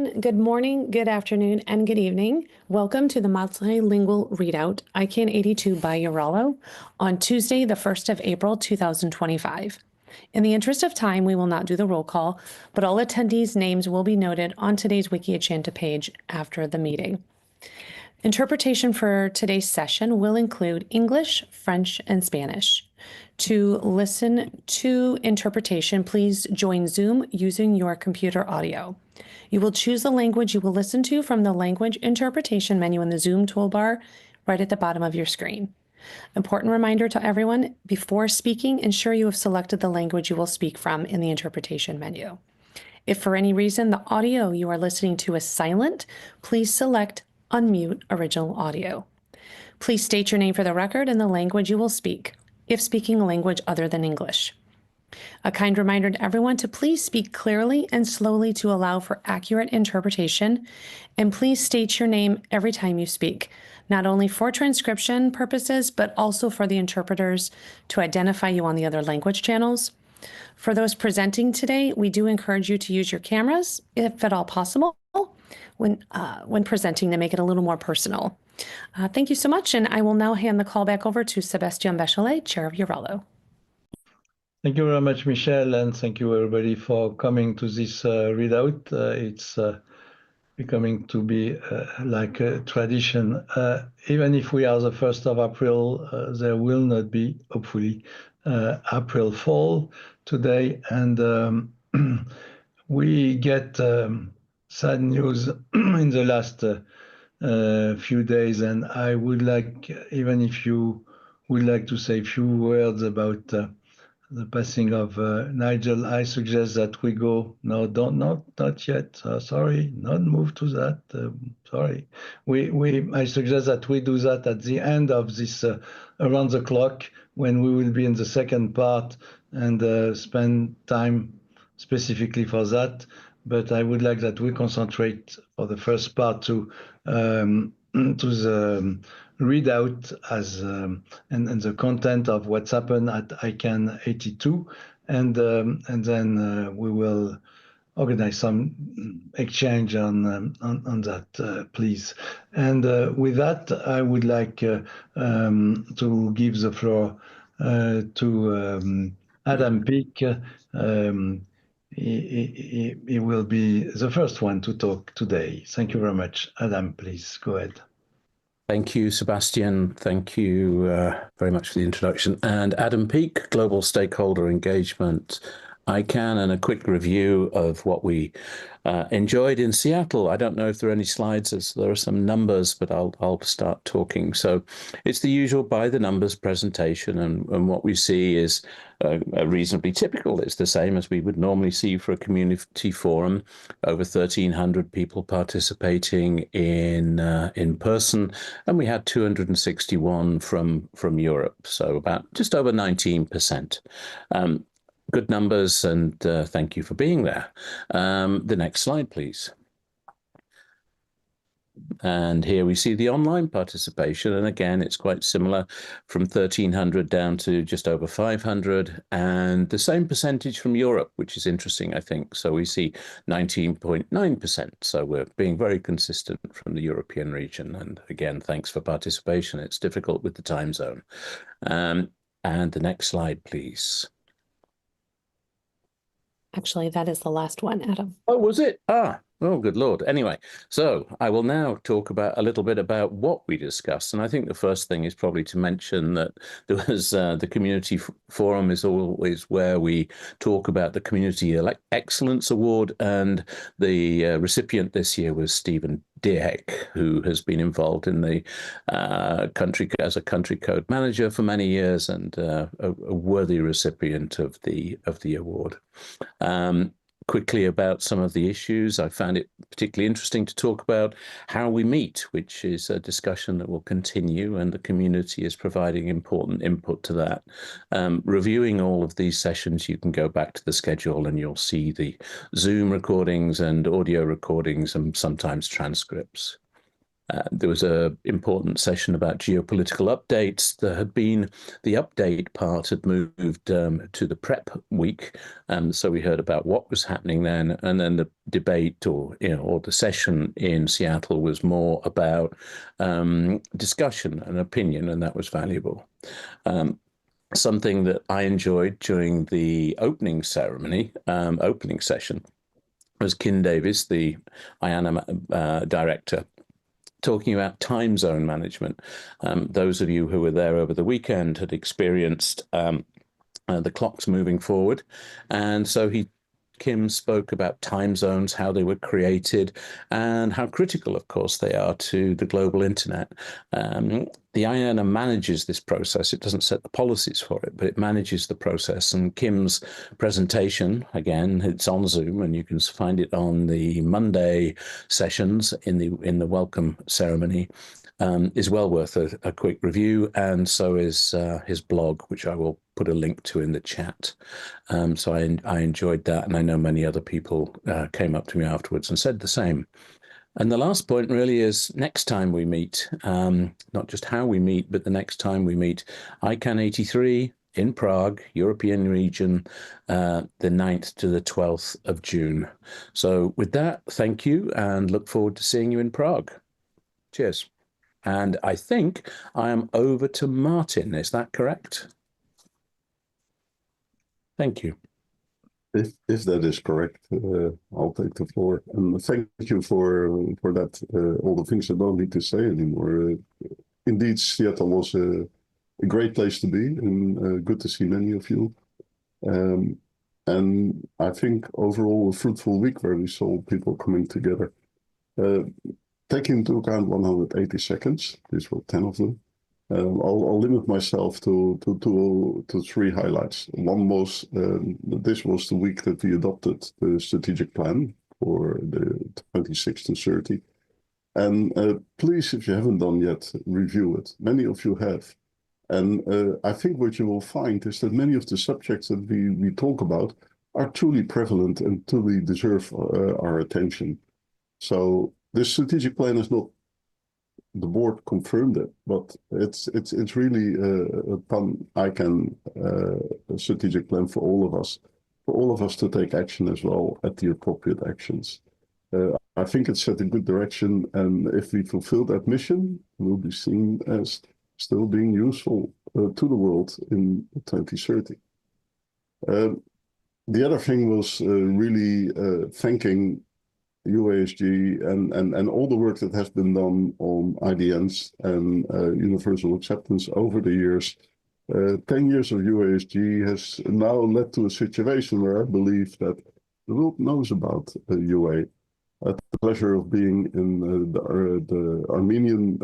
everyone. Good morning, good afternoon, and good evening. Welcome to the Multilingual Readout ICANN82 by EURALO on Tuesday, the 1st of April, 2025. In the interest of time, we will not do the roll call, but all attendees' names will be noted on today's Wiki-Agenda page after the meeting. Interpretation for today's session will include English, French, and Spanish. To listen to interpretation, please join Zoom using your computer audio. You will choose the language you will listen to from the language interpretation menu in the Zoom toolbar right at the bottom of your screen. Important reminder to everyone, before speaking, ensure you have selected the language you will speak from in the interpretation menu. If for any reason the audio you are listening to is silent, please select Unmute Original Audio. Please state your name for the record and the language you will speak, if speaking a language other than English. A kind reminder to everyone to please speak clearly and slowly to allow for accurate interpretation, and please state your name every time you speak, not only for transcription purposes, but also for the interpreters to identify you on the other language channels. For those presenting today, we do encourage you to use your cameras, if at all possible, when presenting to make it a little more personal. Thank you so much, and I will now hand the call back over to Sébastien Bachollet, Chair of EURALO. Thank you very much, Michelle, and thank you everybody for coming to this readout. It's becoming to be like a tradition. Even if we are the 1st of April, there will not be, hopefully, April Fool today. And we get sad news in the last few days, and I would like, even if you would like to say a few words about the passing of Nigel, I suggest that we go, no, not yet, sorry, not move to that, sorry. I suggest that we do that at the end of this around the clock, when we will be in the second part and spend time specifically for that. But I would like that we concentrate for the first part to the readout as and the content of what's happened at ICANN82, and then we will organize some exchange on that, please. And with that, I would like to give the floor to Adam Peake. He will be the first one to talk today. Thank you very much. Adam, please go ahead. Thank you, Sébastien. Thank you very much for the introduction. And Adam Peake, Global Stakeholder Engagement, ICANN, and a quick review of what we enjoyed in Seattle. I don't know if there are any slides, as there are some numbers, but I'll start talking. So it's the usual by the numbers presentation, and what we see is reasonably typical. It's the same as we would normally see for a community forum. Over 1,300 people participating in person, and we had 261 from Europe, so about just over 19%. Good numbers, and thank you for being there. The next slide, please. And here we see the online participation, and again, it's quite similar, from 1,300 down to just over 500, and the same percentage from Europe, which is interesting, I think. So we see 19.9%, so we're being very consistent from the European region, and again, thanks for participation. It's difficult with the time zone. And the next slide, please. Actually, that is the last one, Adam. Oh, was it? Oh, good Lord. Anyway, so I will now talk about a little bit about what we discussed. And I think the first thing is probably to mention that there was the community forum is always where we talk about the Community Excellence Award. And the recipient this year was Stephen Dieck, who has been involved in the country as a country code manager for many years, and a worthy recipient of the award. Quickly about some of the issues. I found it particularly interesting to talk about how we meet, which is a discussion that will continue, and the community is providing important input to that. Reviewing all of these sessions, you can go back to the schedule and you'll see the Zoom recordings and audio recordings and sometimes transcripts. There was an important session about geopolitical updates. There had been the update part had moved to the prep week, so we heard about what was happening then, and then the debate or the session in Seattle was more about discussion and opinion, and that was valuable. Something that I enjoyed during the opening ceremony, opening session, was Kim Davis, the IANA director, talking about time zone management. Those of you who were there over the weekend had experienced the clocks moving forward. And so Kim spoke about time zones, how they were created, and how critical, of course, they are to the global internet. The IANA manages this process. It doesn't set the policies for it, but it manages the process. And Kim's presentation, again, it's on Zoom, and you can find it on the Monday sessions in the welcome ceremony. Is well worth a quick review, and so is his blog, which I will put a link to in the chat. So I enjoyed that, and I know many other people came up to me afterwards and said the same. And the last point really is next time we meet, not just how we meet, but the next time we meet, ICANN83 in Prague, European region, the 9th to the 12th of June. So with that, thank you, and look forward to seeing you in Prague. Cheers. And I think I am over to Martin. Is that correct? Thank you. If that is correct, I'll take the floor. And thank you for that. All the things I don't need to say anymore. Indeed, Seattle was a great place to be, and good to see many of you. And I think overall a fruitful week where we saw people coming together. Taking into account 180 seconds, these were 10 of them. I'll limit myself to 3 highlights. One was this was the week that we adopted the strategic plan for the 26 to 30. And please, if you haven't done yet, review it. Many of you have. And I think what you will find is that many of the subjects that we talk about are truly prevalent and truly deserve our attention. So this strategic plan is not, the board confirmed it, but it's really a pan-ICANN strategic plan for all of us to take action as well at the appropriate actions. I think it set a good direction, and if we fulfill that mission, we'll be seen as still being useful to the world in 2030. The other thing was really thanking UASG and all the work that has been done on IDNs and universal acceptance over the years. 10 years of UASG has now led to a situation where I believe that the world knows about UA. I had the pleasure of being in the Armenian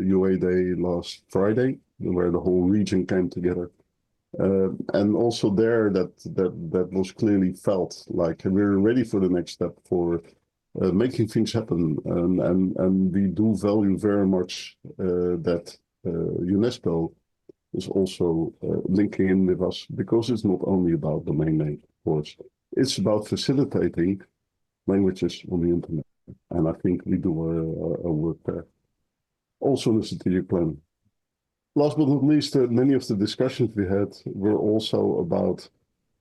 UA Day last Friday, where the whole region came together. And also there that was clearly felt like we're ready for the next step for making things happen, and we do value very much that UNESCO is also linking in with us, because it's not only about domain name, of course. It's about facilitating languages on the internet, and I think we do a work there. Also the strategic plan. Last but not least, many of the discussions we had were also about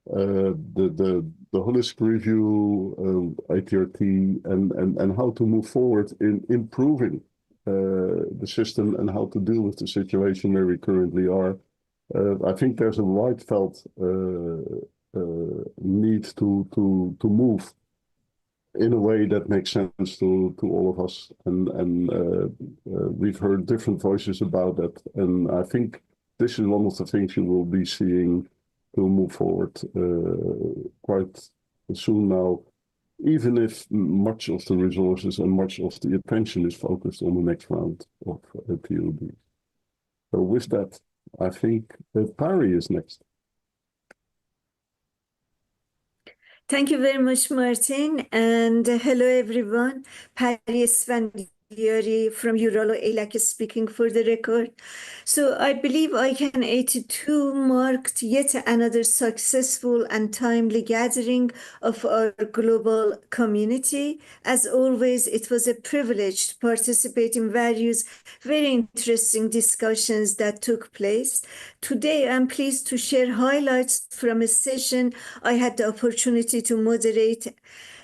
the holistic review, ITRT, and how to move forward in improving the system and how to deal with the situation where we currently are. I think there's a wide felt need to move in a way that makes sense to all of us, and we've heard different voices about that, and I think this is one of the things you will be seeing to move forward quite soon now, even if much of the resources and much of the attention is focused on the next round of POD. So with that, I think that Pari is next. Thank you very much, Martin, and hello everyone. Pari Sven Yuri from EURALO ALAC speaking for the record. So I believe ICANN 82 marked yet another successful and timely gathering of our global community. As always, it was a privilege to participate in various very interesting discussions that took place. Today, I'm pleased to share highlights from a session I had the opportunity to moderate,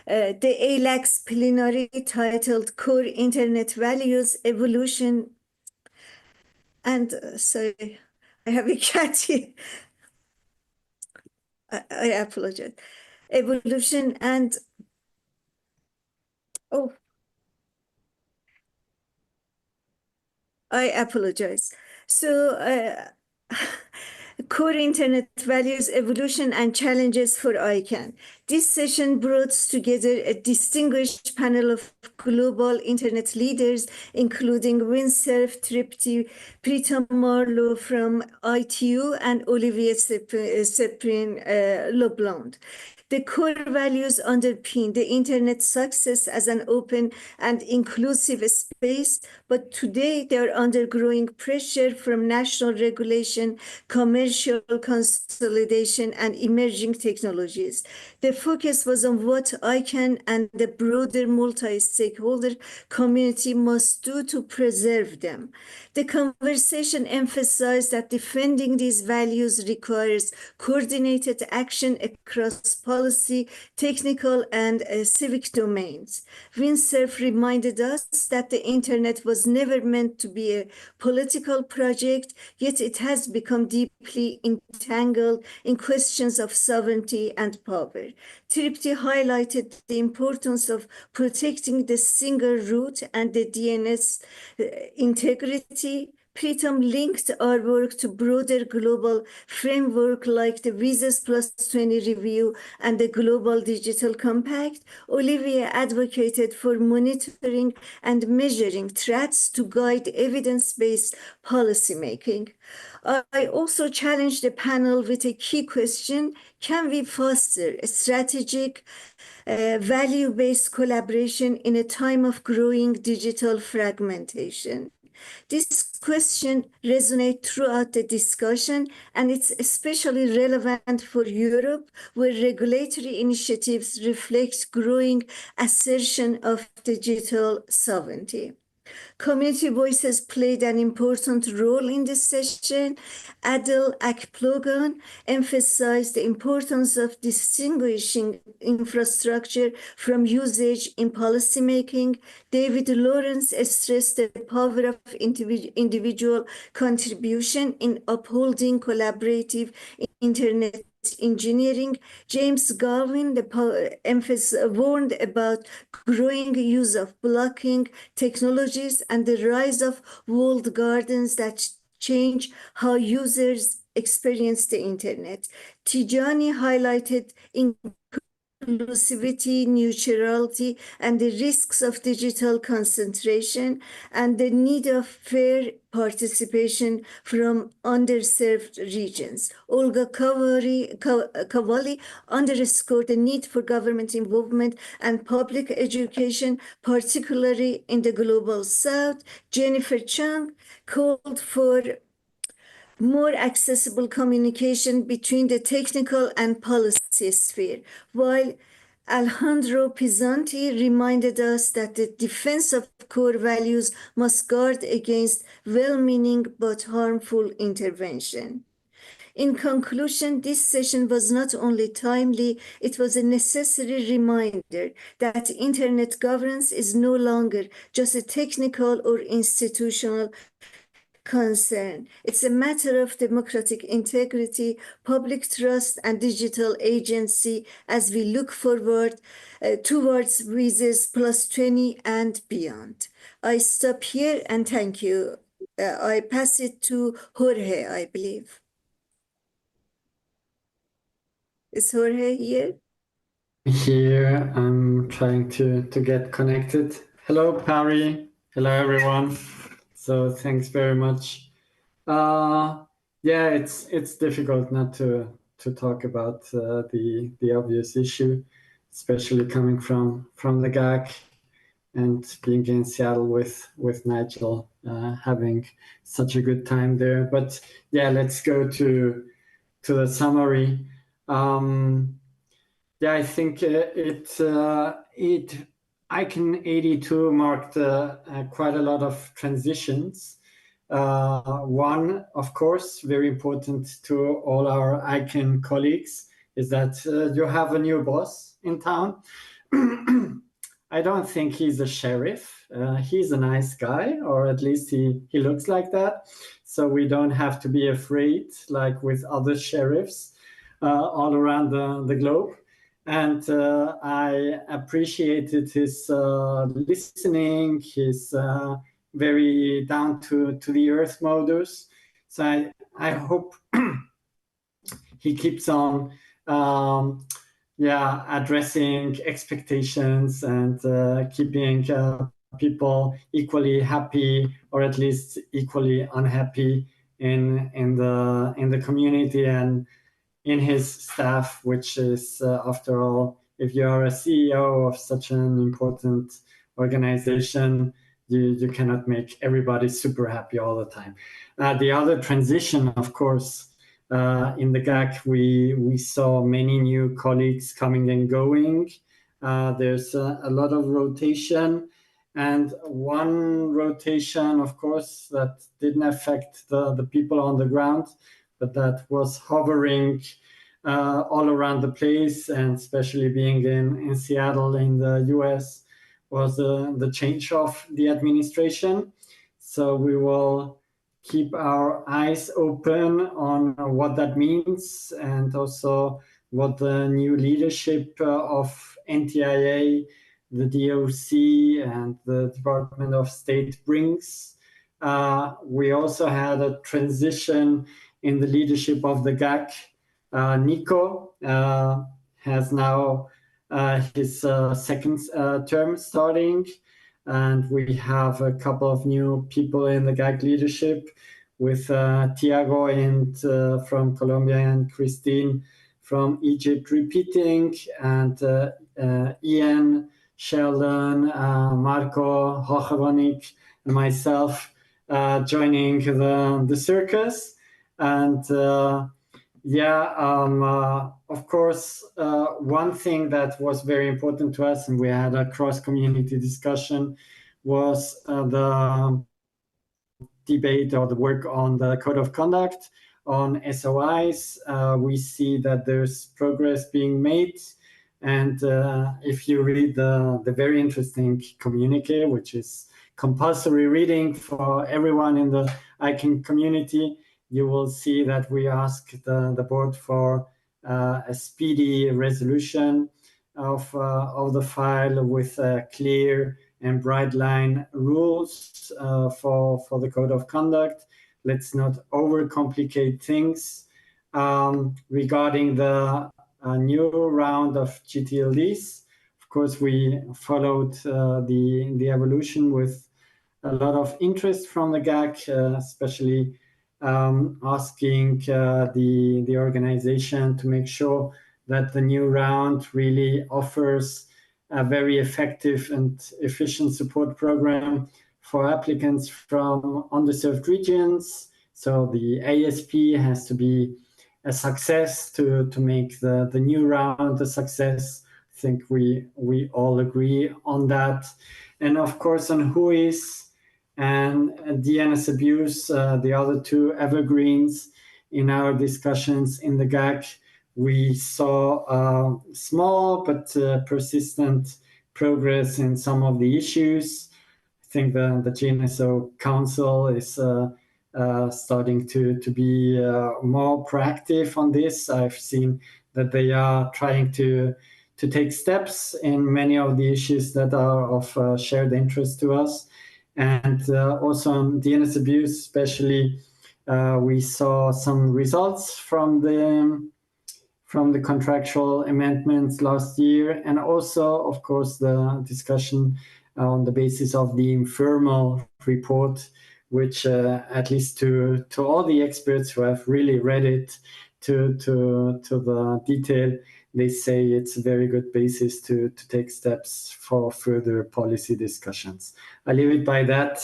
the ALAC's plenary titled Core Internet Values Evolution. And sorry, I have a cat here. I apologize. Evolution and, oh, I apologize. So, Core Internet Values, Evolution and Challenges for ICANN. This session brought together a distinguished panel of global Internet leaders, including Windsurf Tripti, Pritam Marlowe from ITU, and Olivier Seprin-Leblond. The core values underpin the Internet success as an open and inclusive space, but today they are under growing pressure from national regulation, commercial consolidation, and emerging technologies. The focus was on what ICANN and the broader multi-stakeholder community must do to preserve them. The conversation emphasized that defending these values requires coordinated action across policy, technical, and civic domains. Windsurf reminded us that the Internet was never meant to be a political project, yet it has become deeply entangled in questions of sovereignty and power. Tripti highlighted the importance of protecting the single root and the DNS integrity. Pritam linked our work to broader global framework like the Visas Plus 20 review and the Global Digital Compact. Olivier advocated for monitoring and measuring threats to guide evidence-based policymaking. I also challenged the panel with a key question: can we foster a strategic, value-based collaboration in a time of growing digital fragmentation? This question resonates throughout the discussion, and it's especially relevant for Europe, where regulatory initiatives reflect growing assertion of digital sovereignty. Community voices played an important role in this session. Adel Akplogan emphasized the importance of distinguishing infrastructure from usage in policymaking. David Lawrence stressed the power of individual contribution in upholding collaborative internet engineering. James Galvin warned about growing use of blocking technologies and the rise of walled gardens that change how users experience the internet. Tijani highlighted inclusivity, neutrality, and the risks of digital concentration, and the need of fair participation from underserved regions. Olga Cavalli underscored the need for government involvement and public education, particularly in the global south. Jennifer Chung called for more accessible communication between the technical and policy sphere, while Alejandro Pizzanti reminded us that the defense of core values must guard against well-meaning but harmful intervention. In conclusion, this session was not only timely, it was a necessary reminder that internet governance is no longer just a technical or institutional concern. It's a matter of democratic integrity, public trust, and digital agency as we look forward towards Visas Plus 20 and beyond. I stop here and thank you. I pass it to Jorge, I believe. Is Jorge here? Here, I'm trying to get connected. Hello, Pari. Hello, everyone. So thanks very much. Yeah, it's difficult not to talk about the obvious issue, especially coming from the GAC and being in Seattle with Nigel, having such a good time there. But yeah, let's go to the summary. Yeah, I think ICANN82 marked quite a lot of transitions. One, of course, very important to all our ICANN colleagues is that you have a new boss in town. I don't think he's a sheriff. He's a nice guy, or at least he looks like that. So we don't have to be afraid, like with other sheriffs all around the globe. And I appreciated his listening, his very down to the earth modus. So I hope he keeps on addressing expectations and keeping people equally happy, or at least equally unhappy in the community and in his staff, which is, after all, if you are a CEO of such an important organization, you cannot make everybody super happy all the time. The other transition, of course, in the GAC, we saw many new colleagues coming and going. There's a lot of rotation, and one rotation, of course, that didn't affect the people on the ground, but that was hovering all around the place, and especially being in Seattle in the US, was the change of the administration. So we will keep our eyes open on what that means, and also what the new leadership of NTIA, the DOC, and the Department of State brings. We also had a transition in the leadership of the GAC. Nico has now his second term starting, and we have a couple of new people in the GAC leadership, with Tiago from Colombia and Christine from Egypt repeating, and Ian, Sheldon, Marco, Hochebonik, and myself joining the circus. And of course, one thing that was very important to us, and we had a cross-community discussion, was the debate or the work on the code of conduct on SOIs. We see that there's progress being made. And if you read the very interesting communique, which is compulsory reading for everyone in the ICANN community, you will see that we ask the board for a speedy resolution of the file with clear and bright line rules for the code of conduct. Let's not overcomplicate things. Regarding the new round of GTLDs, of course, we followed the evolution with a lot of interest from the GAC, especially asking the organization to make sure that the new round really offers a very effective and efficient support program for applicants from underserved regions. So the ASP has to be a success to make the new round a success. I think we all agree on that. And of course, on WHOIS and DNS abuse, the other two evergreens in our discussions in the GAC, we saw small but persistent progress in some of the issues. I think the GNSO Council is starting to be more proactive on this. I've seen that they are trying to take steps in many of the issues that are of shared interest to us. And also on DNS abuse, especially, we saw some results from the contractual amendments last year, and also, of course, the discussion on the basis of the informal report, which, at least to all the experts who have really read it to the detail, they say it's a very good basis to take steps for further policy discussions. I leave it by that.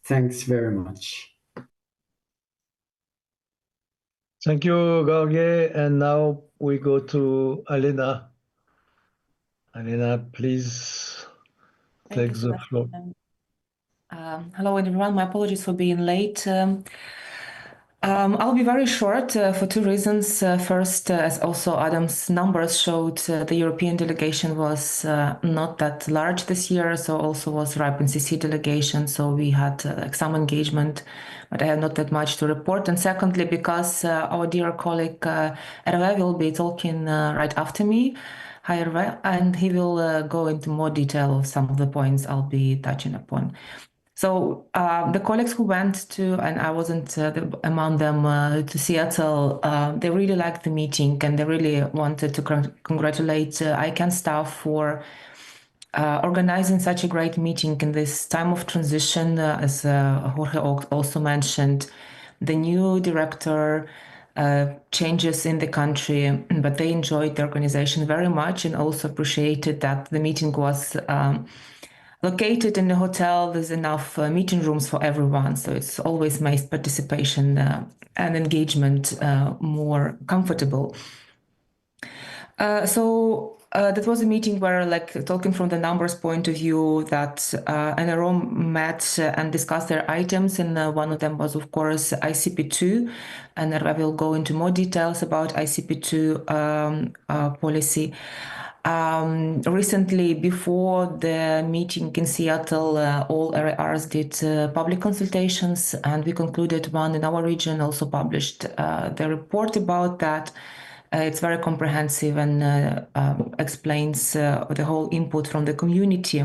Thanks very much. Thank you, Jorge. And now we go to Alena. Alena, please take the floor. Hello, everyone. My apologies for being late. I'll be very short for two reasons. First, as also Adam's numbers showed, the European delegation was not that large this year, so also was RIPE and CC delegation, so we had some engagement, but I have not that much to report. And secondly, because our dear colleague Hervé will be talking right after me. Hi, Hervé, and he will go into more detail of some of the points I'll be touching upon. So the colleagues who went to, and I wasn't among them, to Seattle, they really liked the meeting and they really wanted to congratulate ICANN staff for organizing such a great meeting in this time of transition, as Jorge also mentioned, the new director, changes in the country, but they enjoyed the organization very much and also appreciated that the meeting was located in a hotel. There's enough meeting rooms for everyone, so it's always made participation and engagement more comfortable. That was a meeting where, like, talking from the numbers point of view, that NRO met and discussed their items, and one of them was, of course, ICP2, and I will go into more details about ICP2 policy. Recently, before the meeting in Seattle, all RARs did public consultations, and we concluded one in our region, also published the report about that. It's very comprehensive and explains the whole input from the community.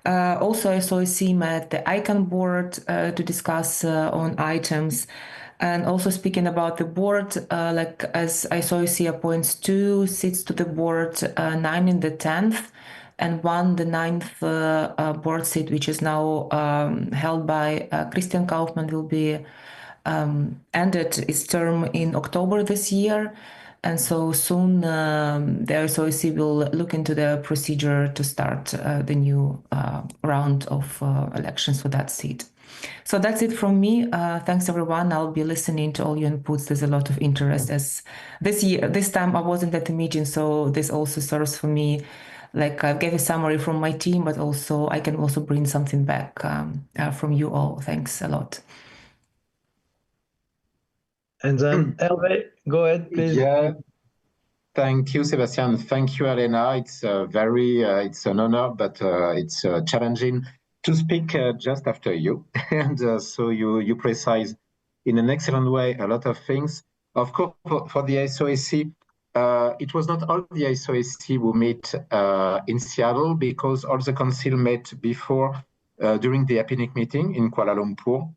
Also, ISOC met the ICANN Board to discuss on items. And also speaking about the board, like as ISOC appoints 2 seats to the board, 9 in the 10th, and 1 the 9th board seat, which is now held by Christian Kaufmann, will be ended its term in October this year. And so soon the ISOC will look into the procedure to start the new round of elections for that seat. So that's it from me. Thanks, everyone. I'll be listening to all your inputs. There's a lot of interest, as this time I wasn't at the meeting, so this also serves for me, like I gave a summary from my team, but also I can also bring something back from you all. Thanks a lot. And then Hervé, go ahead, please. Yeah. Thank you, Sébastien. Thank you, Alena. It's it's an honor, but it's challenging to speak just after you. And so you precise in an excellent way a lot of things. Of course, for the ISOC, it was not all the ISOC who met in Seattle, because all the council met before, during the APNIC meeting in Kuala Lumpur.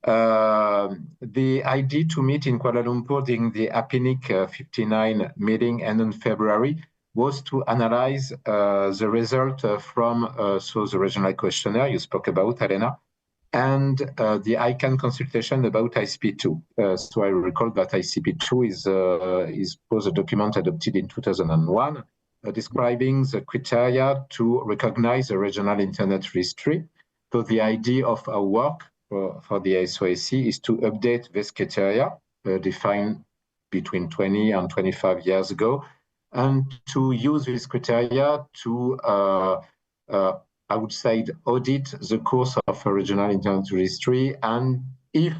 The idea to meet in Kuala Lumpur during the APNIC 59 meeting and in February was to analyze the result from the regional questionnaire you spoke about, Alena, and the ICANN consultation about ICP2. So I recall that ICP2 was a document adopted in 2001 describing the criteria to recognize the regional internet registry. So the idea of our work for the ISOC is to update this criteria defined between 20 and 25 years ago, and to use this criteria to, I would say, audit the course of a regional internet registry, and if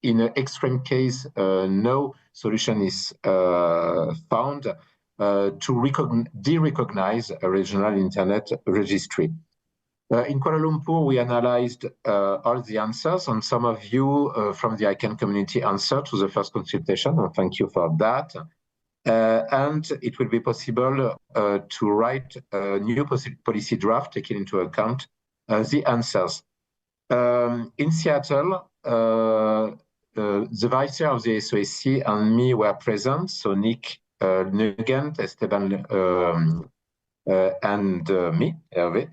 in an extreme case no solution is found, to de-recognize a regional internet registry. In Kuala Lumpur, we analyzed all the answers, and some of you from the ICANN community answered to the first consultation, and thank you for that. And it will be possible to write a new policy draft taking into account the answers. In Seattle, the vice chair of the ISOC and me were present, so Nick Nugent, Esteban, and me, Hervé.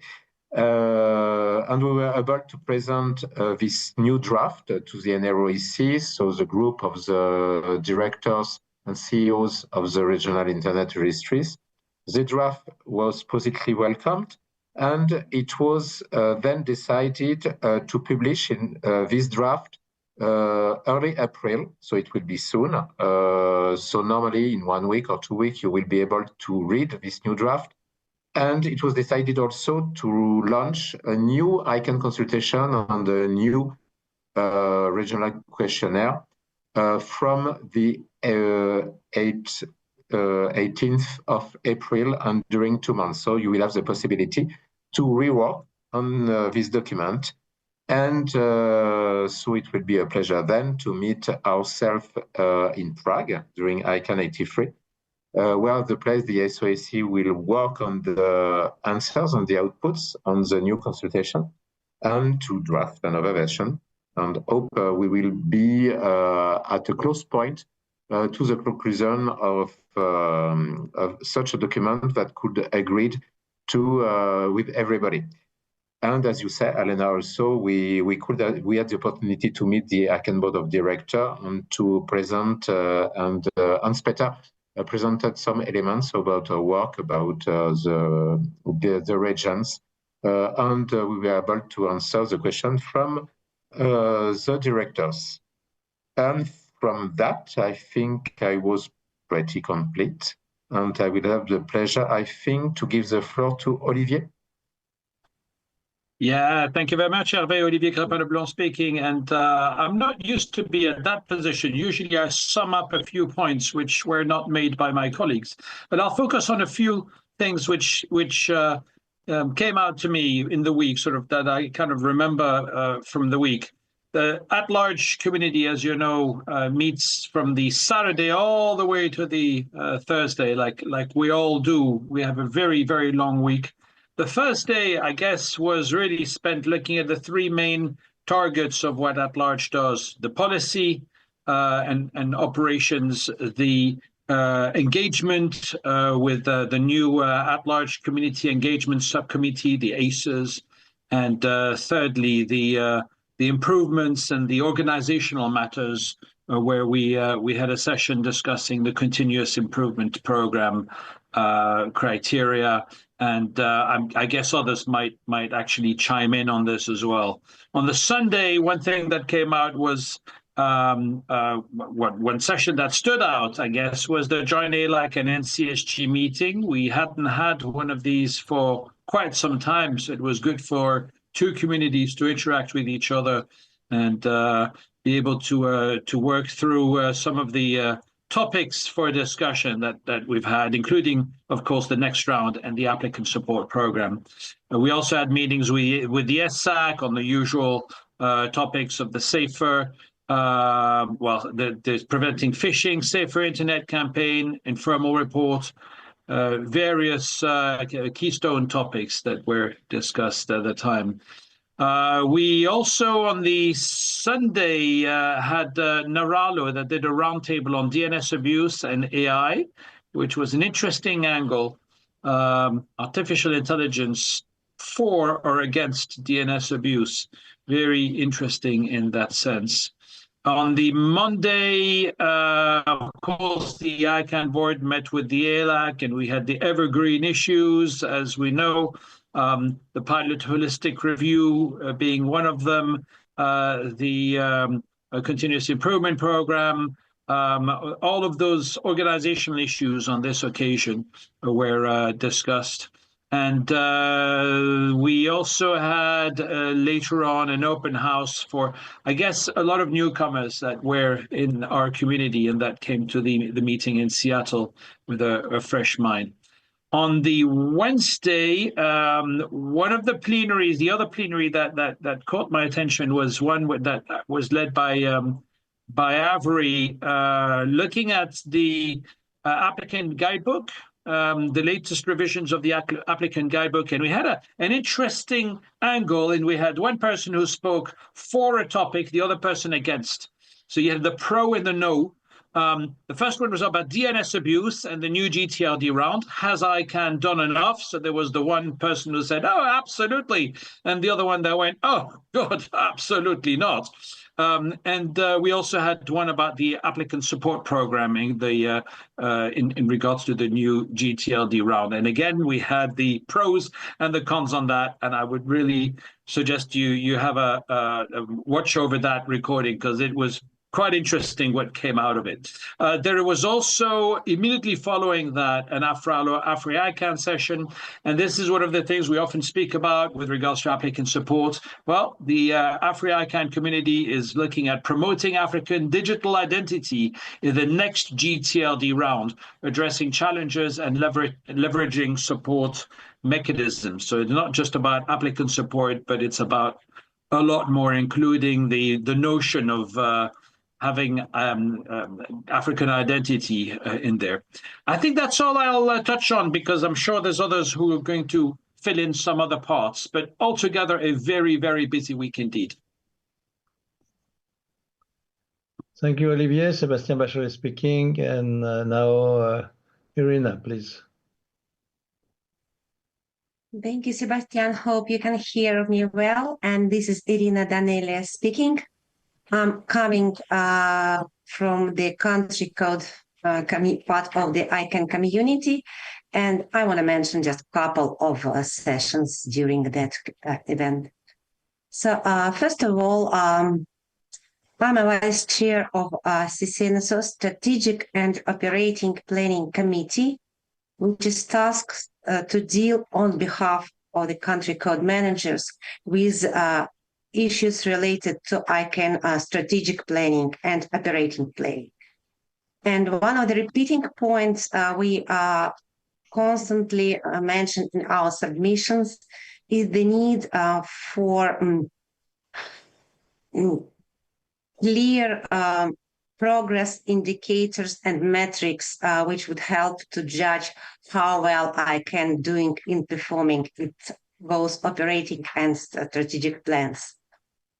And we were able to present this new draft to the NROEC, so the group of the directors and CEOs of the regional internet registries. The draft was positively welcomed, and it was then decided to publish in this draft early April, so it will be soon. So normally in 1 week or 2 weeks, you will be able to read this new draft. And it was decided also to launch a new ICANN consultation on the new regional questionnaire from the 18th of April and during 2 months. So you will have the possibility to rework on this document. And so it will be a pleasure then to meet ourselves in Prague during ICANN 83, where the SOAC will work on the answers and the outputs on the new consultation and to draft another version. And hope we will be at a close point to the conclusion of such a document that could agree to with everybody. And as you said, Elena, also we had the opportunity to meet the ICANN Board of Directors and to present and Hans-Peter presented some elements about our work about the regions, and we were able to answer the question from the directors. And from that, I think I was pretty complete, and I will have the pleasure, I think, to give the floor to Olivier. Yeah, thank you very much, Hervé. Olivier Crépin-Leblond speaking, and I'm not used to be at that position. Usually I sum up a few points which were not made by my colleagues, but I'll focus on a few things which came out to me in the week, sort of that I kind of remember from the week. The at-large community, as you know, meets from the Saturday all the way to the Thursday, like we all do. We have a very, very long week. The first day, I guess, was really spent looking at the three main targets of what at-large does: the policy and operations, the engagement with the new at-large community engagement subcommittee, the ACEs, and thirdly, the improvements and the organizational matters, where we had a session discussing the continuous improvement program criteria. And I guess others might actually chime in on this as well. On the Sunday, one thing that came out was one session that stood out, I guess, was the joint ALAC and NCSG meeting. We hadn't had one of these for quite some time, so it was good for two communities to interact with each other and be able to work through some of the topics for discussion that we've had, including, of course, the next round and the applicant support program. We also had meetings with the SAC on the usual topics of the safer, the preventing phishing, safer internet campaign, informal report, various keystone topics that were discussed at the time. We also, on the Sunday, had EURALO that did a roundtable on DNS abuse and AI, which was an interesting angle, artificial intelligence for or against DNS abuse. Very interesting in that sense. On the Monday, of course, the ICANN Board met with the ALAC, and we had the evergreen issues, as we know. The pilot holistic review being one of them, the continuous improvement program, all of those organizational issues on this occasion were discussed. And we also had later on an open house for, I guess, a lot of newcomers that were in our community and that came to the meeting in Seattle with a fresh mind. On the Wednesday, one of the plenaries, the other plenary that caught my attention was one that was led by Avery, looking at the applicant guidebook, the latest revisions of the applicant guidebook. And we had an interesting angle, and we had one person who spoke for a topic, the other person against. So you had the pro and the no. The first one was about DNS abuse and the new GTRD round. Has ICANN done enough? So there was the one person who said, oh, absolutely. And the other one that went, oh, God, absolutely not. We also had one about the applicant support programming, in regards to the new GTLD round. And again, we had the pros and the cons on that. And I would really suggest you have a watch over that recording, because it was quite interesting what came out of it. There was also, immediately following that, an EURALO Afri-ICANN session. And this is one of the things we often speak about with regards to applicant support. Well, the Afri-ICANN community is looking at promoting African digital identity in the next GTLD round, addressing challenges and leveraging support mechanisms. So it's not just about applicant support, but it's about a lot more, including the notion of having African identity in there. I think that's all I'll touch on, because I'm sure there's others who are going to fill in some other parts, but altogether a very, very busy week indeed. Thank you, Olivier. Sébastien Bachollet speaking. And now, Irina, please. Thank you, Sébastien. Hope you can hear me well. And this is Irina Danelia speaking. I'm coming from the country code part of the ICANN community, and I want to mention just a couple of sessions during that event. So first of all, I'm a vice chair of CCNSO Strategic and Operating Planning Committee, which is tasked to deal on behalf of the country code managers with issues related to ICANN strategic planning and operating planning. And one of the repeating points we constantly mention in our submissions is the need for clear progress indicators and metrics which would help to judge how well ICANN doing in performing its both operating and strategic plans.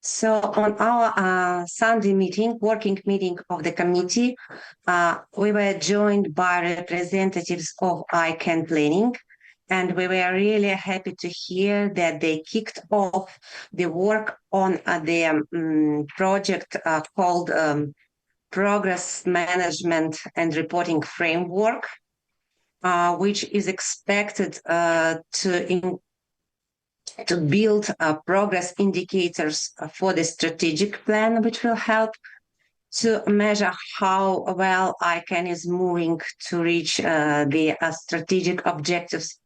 So on our Sunday meeting, working meeting of the committee, we were joined by representatives of ICANN Planning, and we were really happy to hear that they kicked off the work on the project called Progress Management and Reporting Framework, which is expected to build progress indicators for the strategic plan, which will help to measure how well ICANN is moving to reach the strategic objectives,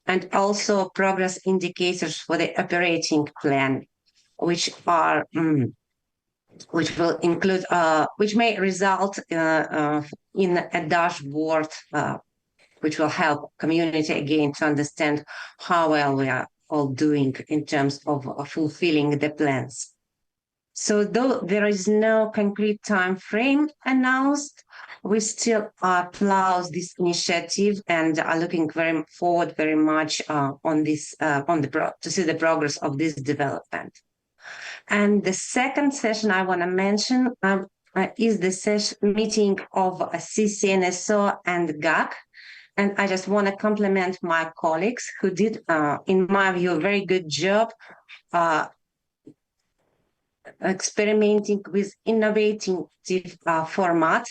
and also progress indicators for the operating plan, which are which will include which may result in a dashboard which will help community again to understand how well we are all doing in terms of fulfilling the plans. So though there is no concrete time frame announced, we still applaud this initiative and are looking forward very much on this to see the progress of this development. And the second session I want to mention is the meeting of CCNSO and GAC. And I just want to compliment my colleagues who did, in my view, a very good job experimenting with innovative format.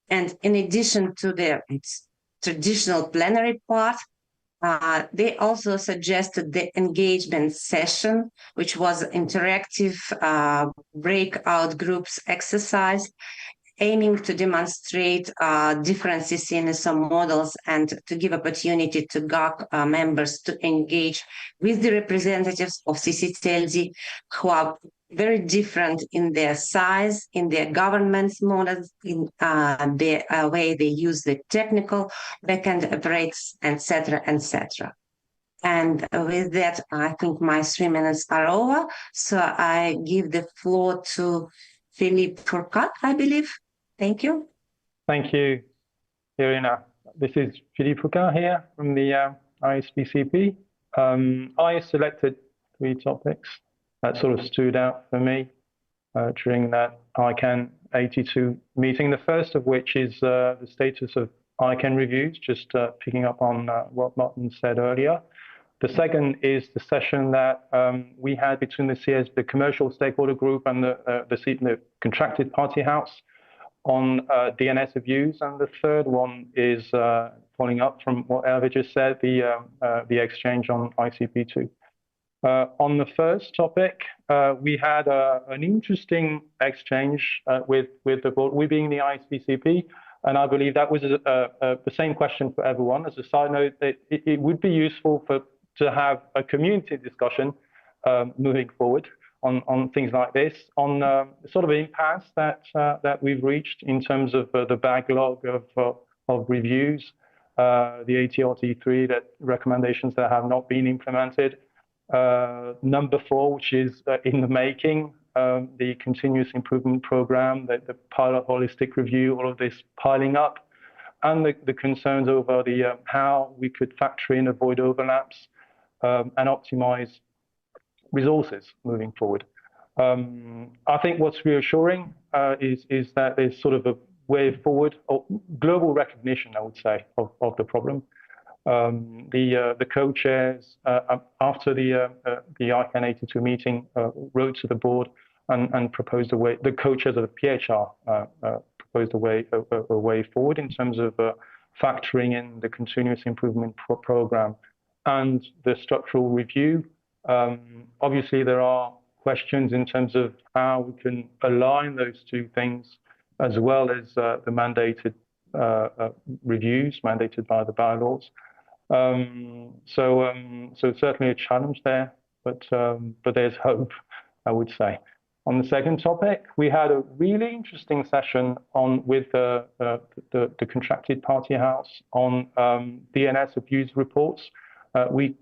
And in addition to the traditional plenary part, they also suggested the engagement session, which was interactive breakout groups exercise, aiming to demonstrate different CCNSO models and to give opportunity to GAC members to engage with the representatives of CCTLD who are very different in their size, in their governance models, in the way they use the technical backend operates, etc., etc. And with that, I think my 3 minutes are over. So I give the floor to Philippe Fourcade, I believe. Thank you. Thank you, Irina. This is Philippe Fourcade here from the ISBCP. I selected 3 topics that sort of stood out for me during that ICANN82 meeting. The first of which is the status of ICANN reviews, just picking up on what Martin said earlier. The second is the session that we had between the commercial stakeholder group and the contracted party house on DNS abuse. And the third one is following up from what Hervé just said, the exchange on ICP2. On the first topic, we had an interesting exchange with the board, we being the ISPCP, and I believe that was the same question for everyone. As a side note, it would be useful to have a community discussion moving forward on things like this, on sort of impasse that we've reached in terms of the backlog of reviews, the ATRT3 recommendations that have not been implemented. Number 4, which is in the making, the continuous improvement program, the pilot holistic review, all of this piling up, and the concerns over how we could factor in, avoid overlaps, and optimize resources moving forward. I think what's reassuring is that there's sort of a way forward, or global recognition, I would say, of the problem. The co-chairs after the ICANN82 meeting wrote to the board and proposed a way. The co-chairs of the PHR proposed a way forward in terms of factoring in the continuous improvement program and the structural review. Obviously, there are questions in terms of how we can align those two things, as well as the mandated reviews mandated by the bylaws. So certainly a challenge there, but there's hope, I would say. On the second topic, we had a really interesting session with the contracted party house on DNS abuse reports. We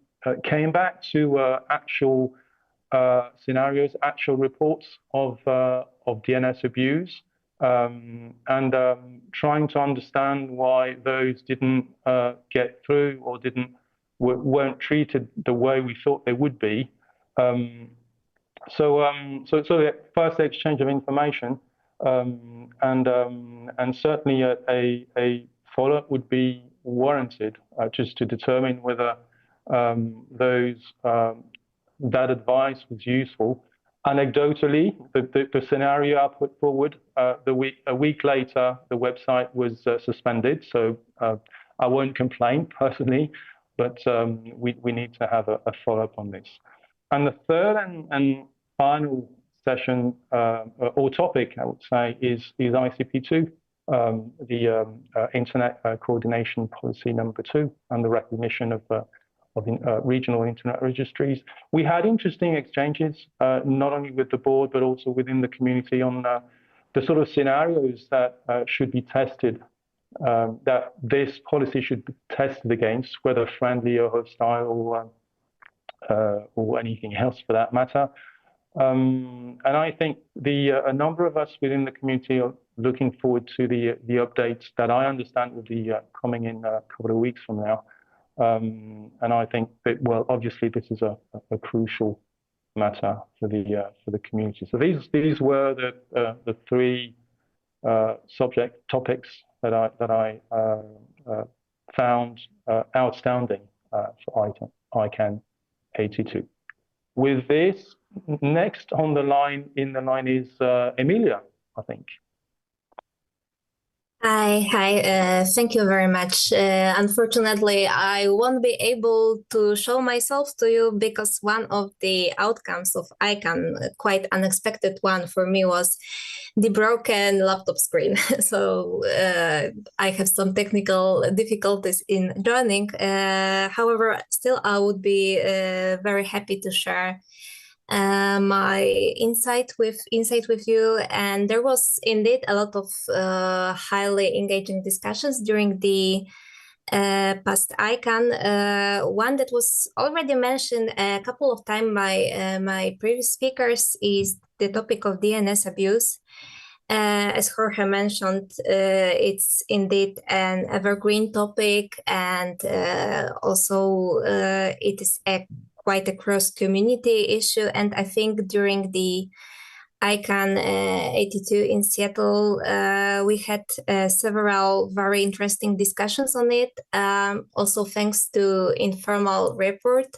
came back to actual scenarios, actual reports of DNS abuse, and trying to understand why those didn't get through or weren't treated the way we thought they would be. So the first exchange of information, and certainly a follow-up would be warranted, just to determine whether that advice was useful. Anecdotally, the scenario I put forward, a week later, the website was suspended. So I won't complain personally, but we need to have a follow-up on this. And the third and final session or topic, I would say, is ICP2, the Internet Coordination Policy number 2, and the recognition of regional internet registries. We had interesting exchanges, not only with the board, but also within the community on the sort of scenarios that should be tested, that this policy should be tested against, whether friendly or hostile or anything else for that matter. And I think a number of us within the community are looking forward to the updates that I understand will be coming in a couple of weeks from now. And I think that, well, obviously this is a crucial matter for the community. So these were the three topics that I found outstanding for ICANN82. With this, next on the line is Emilia, I think. Hi, thank you very much. Unfortunately, I won't be able to show myself to you because one of the outcomes of ICANN, quite unexpected one for me, was the broken laptop screen. So I have some technical difficulties in joining. However, still I would be very happy to share my insight with you, and there was indeed a lot of highly engaging discussions during the past ICANN. One that was already mentioned a couple of times by my previous speakers is the topic of DNS abuse. As Jorge mentioned, it's indeed an evergreen topic, and also it is quite a cross-community issue. And I think during the ICANN82 in Seattle, we had several very interesting discussions on it. Also, thanks to informal report,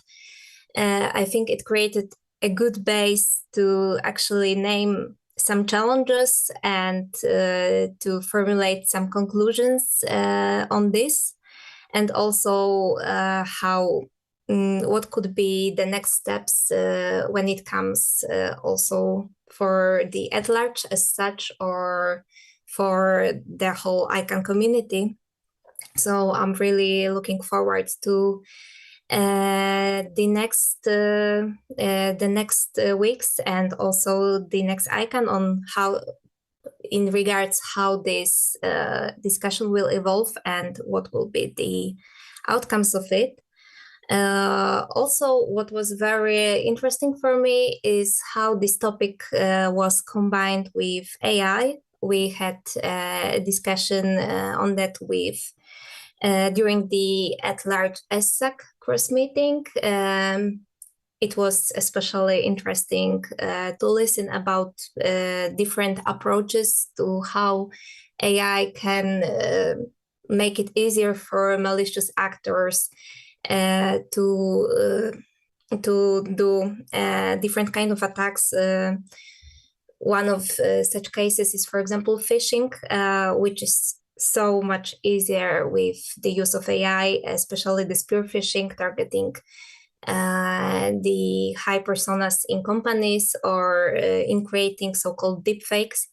I think it created a good base to actually name some challenges and to formulate some conclusions on this, and also what could be the next steps when it comes also for the at large as such, or for the whole ICANN community. So I'm really looking forward to the next weeks, and also the next ICANN on how, in regards how this discussion will evolve and what will be the outcomes of it. Also, what was very interesting for me is how this topic was combined with AI. We had a discussion on that with during the at-large ISOC cross meeting. It was especially interesting to listen about different approaches to how AI can make it easier for malicious actors to do different kind of attacks. One of such cases is, for example, phishing, which is so much easier with the use of AI, especially the spear phishing, targeting the high personas in companies, or in creating so-called deepfakes.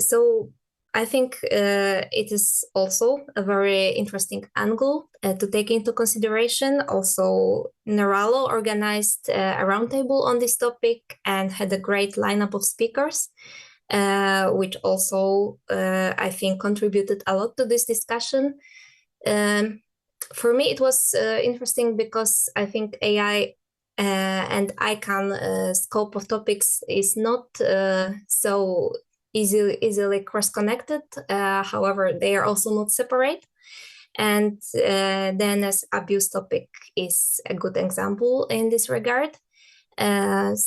So I think it is also a very interesting angle to take into consideration. Also, EURALO organized a roundtable on this topic and had a great lineup of speakers, which also, I think, contributed a lot to this discussion. For me, it was interesting because I think AI and ICANN scope of topics is not so easily cross-connected. However, they are also not separate. And the DNS abuse topic is a good example in this regard. And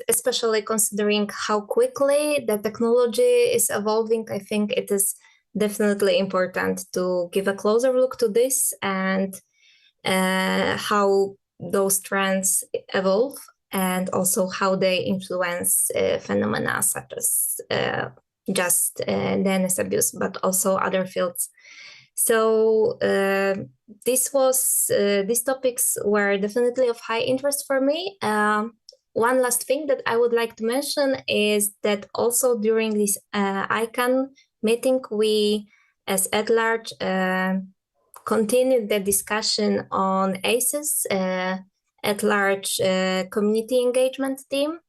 especially considering how quickly the technology is evolving, I think it is definitely important to give a closer look to this and how those trends evolve, and also how they influence phenomena such as just DNS abuse, but also other fields. So these topics were definitely of high interest for me. One last thing that I would like to mention is that also during this ICANN meeting, we, as at large, continued the discussion on ACES, at large community engagement team,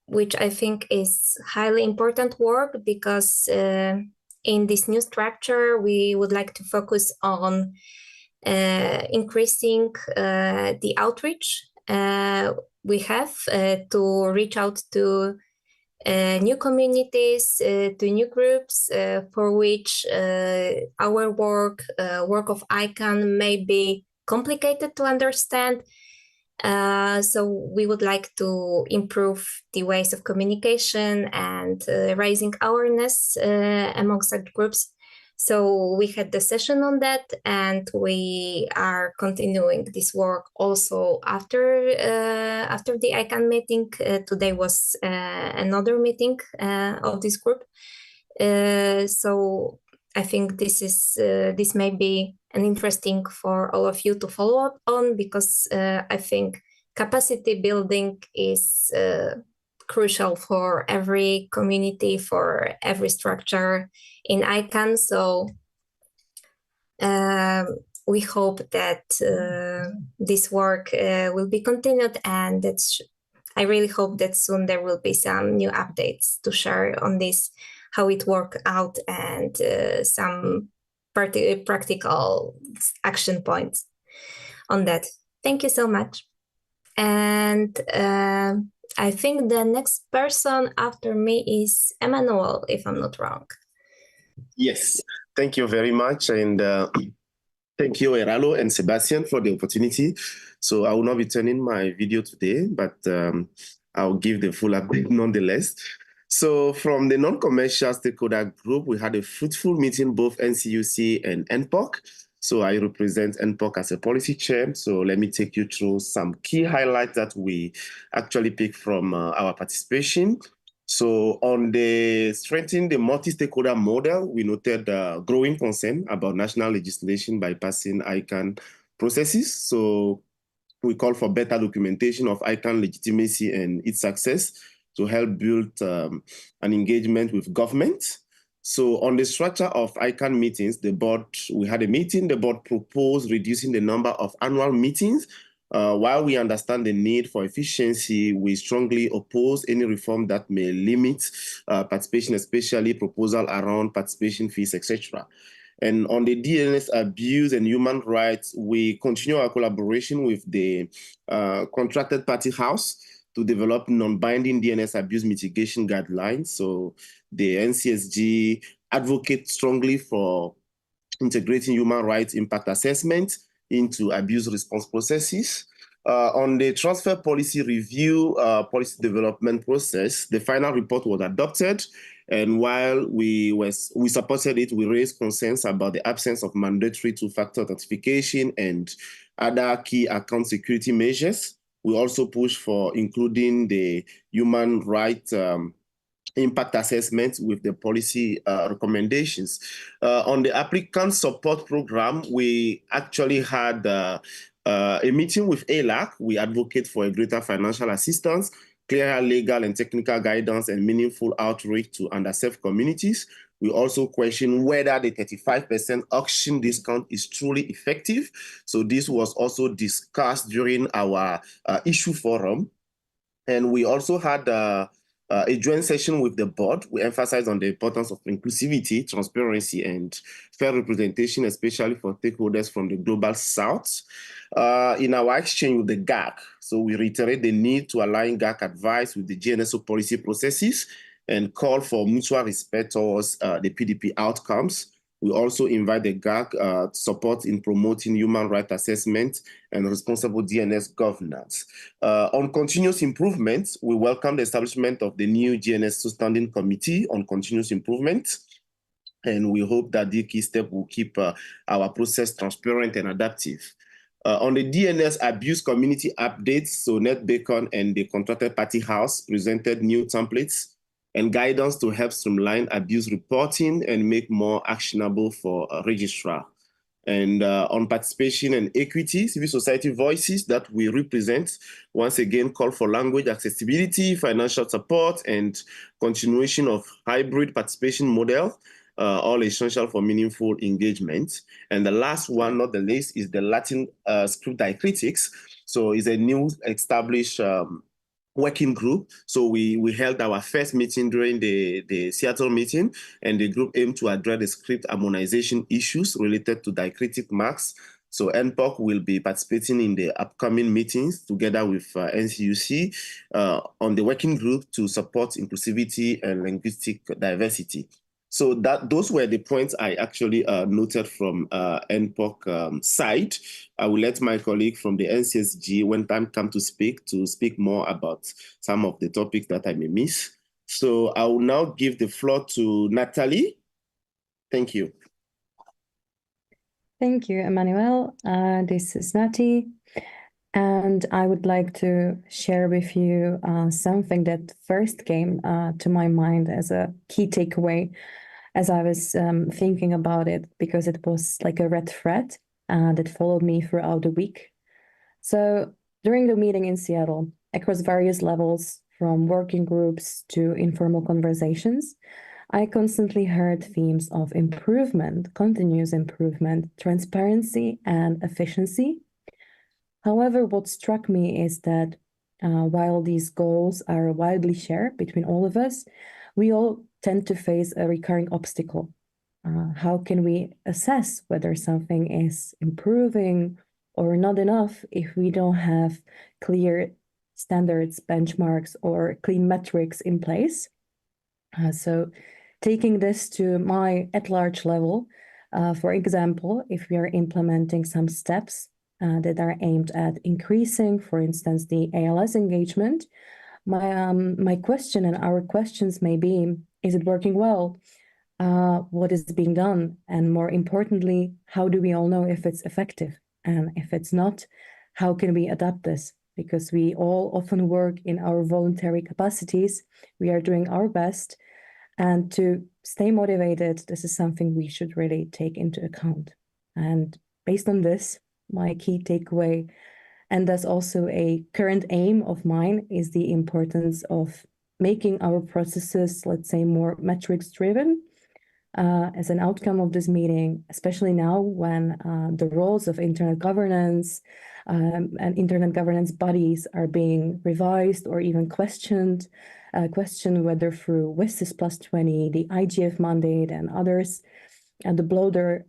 which I think is highly important work, because in this new structure, we would like to focus on increasing the outreach we have to reach out to new communities, to new groups for which our work of ICANN may be complicated to understand. So we would like to improve the ways of communication and raising awareness among such groups. So we had the session on that, and we are continuing this work also after the ICANN meeting. Today was another meeting of this group. So I think this may be an interesting for all of you to follow up on, because I think capacity building is crucial for every community, for every structure in ICANN. So we hope that this work will be continued, and I really hope that soon there will be some new updates to share on this, how it worked out, and some practical action points on that. Thank you so much. And I think the next person after me is Emmanuel, if I'm not wrong. Yes, thank you very much. And thank you, EURALO and Sébastien, for the opportunity. So I will not be turning my video today, but I'll give the full update nonetheless. So from the non-commercial stakeholder group, we had a fruitful meeting, both NCUC and NPOC. So I represent NPOC as a policy chair. So let me take you through some key highlights that we actually picked from our participation. So on the strengthening the multi-stakeholder model, we noted growing concern about national legislation bypassing ICANN processes. So we call for better documentation of ICANN legitimacy and its success to help build an engagement with government. So on the structure of ICANN meetings, we had a meeting, the board proposed reducing the number of annual meetings. While we understand the need for efficiency, we strongly oppose any reform that may limit participation, especially proposal around participation fees, etc. And on the DNS abuse and human rights, we continue our collaboration with the contracted party house to develop non-binding DNS abuse mitigation guidelines. So the NCSG advocates strongly for integrating human rights impact assessment into abuse response processes. On the transfer policy review, policy development process, the final report was adopted. And while we supported it, we raised concerns about the absence of mandatory two-factor authentication and other key account security measures. We also pushed for including the human rights impact assessment with the policy recommendations. On the applicant support program, we actually had a meeting with ALAC. We advocate for a greater financial assistance, clearer legal and technical guidance, and meaningful outreach to underserved communities. We also question whether the 35% auction discount is truly effective. So this was also discussed during our issue forum. And we also had a joint session with the board. We emphasized on the importance of inclusivity, transparency, and fair representation, especially for stakeholders from the global south. In our exchange with the GAC, so we reiterate the need to align GAC advice with the GNSO policy processes and call for mutual respect towards the PDP outcomes. We also invite the GAC support in promoting human rights assessment and responsible DNS governance. On continuous improvement, we welcome the establishment of the new GNSO Standing Committee on Continuous Improvement. And we hope that the key step will keep our process transparent and adaptive. On the DNS abuse community updates, so NetBacon and the contracted party house presented new templates and guidance to help streamline abuse reporting and make more actionable for a registrar. And on participation and equity, civil society voices that we represent, once again, call for language accessibility, financial support, and continuation of hybrid participation model, all essential for meaningful engagement. And the last one, not the least, is the Latin script diacritics. So it's a new established working group. So we held our first meeting during the Seattle meeting, and the group aimed to address the script harmonization issues related to diacritic marks. So NPOC will be participating in the upcoming meetings together with NCUC on the working group to support inclusivity and linguistic diversity. So those were the points I actually noted from NPOC side. I will let my colleague from the NCSG, when time comes to speak more about some of the topics that I may miss. So I will now give the floor to Natalie. Thank you. Thank you, Emmanuel. This is Nati, and I would like to share with you something that first came to my mind as a key takeaway as I was thinking about it, because it was like a red thread that followed me throughout the week. So during the meeting in Seattle, across various levels, from working groups to informal conversations, I constantly heard themes of improvement, continuous improvement, transparency, and efficiency. However, what struck me is that while these goals are widely shared between all of us, we all tend to face a recurring obstacle. How can we assess whether something is improving or not enough if we don't have clear standards, benchmarks, or clean metrics in place? So taking this to my at-large level, for example, if we are implementing some steps that are aimed at increasing, for instance, the ALS engagement, My question and our questions may be, is it working well? What is being done? And more importantly, how do we all know if it's effective? And if it's not, how can we adapt this? Because we all often work in our voluntary capacities. We are doing our best. And to stay motivated, this is something we should really take into account. And based on this, my key takeaway, and that's also a current aim of mine, is the importance of making our processes, let's say, more metrics driven. As an outcome of this meeting, especially now when the roles of internet governance and internet governance bodies are being revised or even questioned whether through WSIS plus 20, the IGF mandate and others, and the broader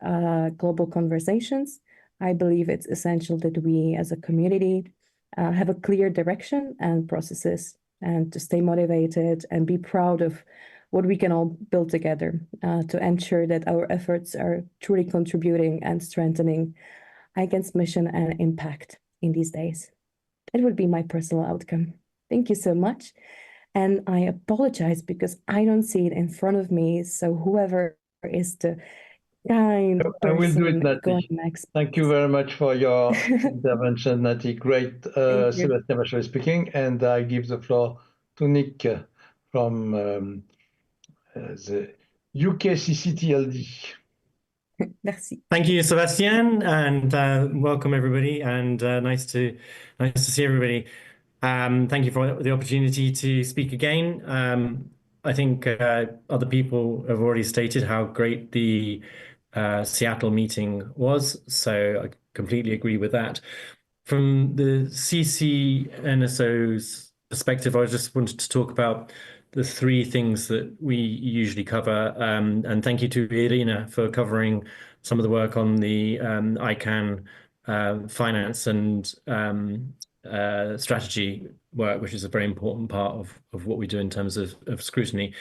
global conversations, I believe it's essential that we as a community have a clear direction and processes, and to stay motivated and be proud of what we can all build together to ensure that our efforts are truly contributing and strengthening ICANN's mission and impact in these days. It would be my personal outcome. Thank you so much. And I apologize because I don't see it in front of me. So whoever is the kind person I will do it, Nati. going next. Thank you very much for your intervention, Nati. Great. Sébastien Bachollet speaking. And I give the floor to Nick from the UK CCTLD. Merci. Thank you, Sébastien, and welcome everybody, and nice to see everybody. Thank you for the opportunity to speak again. I think other people have already stated how great the Seattle meeting was, so I completely agree with that. From the CCNSO's perspective, I just wanted to talk about the three things that we usually cover, and thank you to Irina for covering some of the work on the ICANN finance and strategy work, which is a very important part of what we do in terms of scrutiny.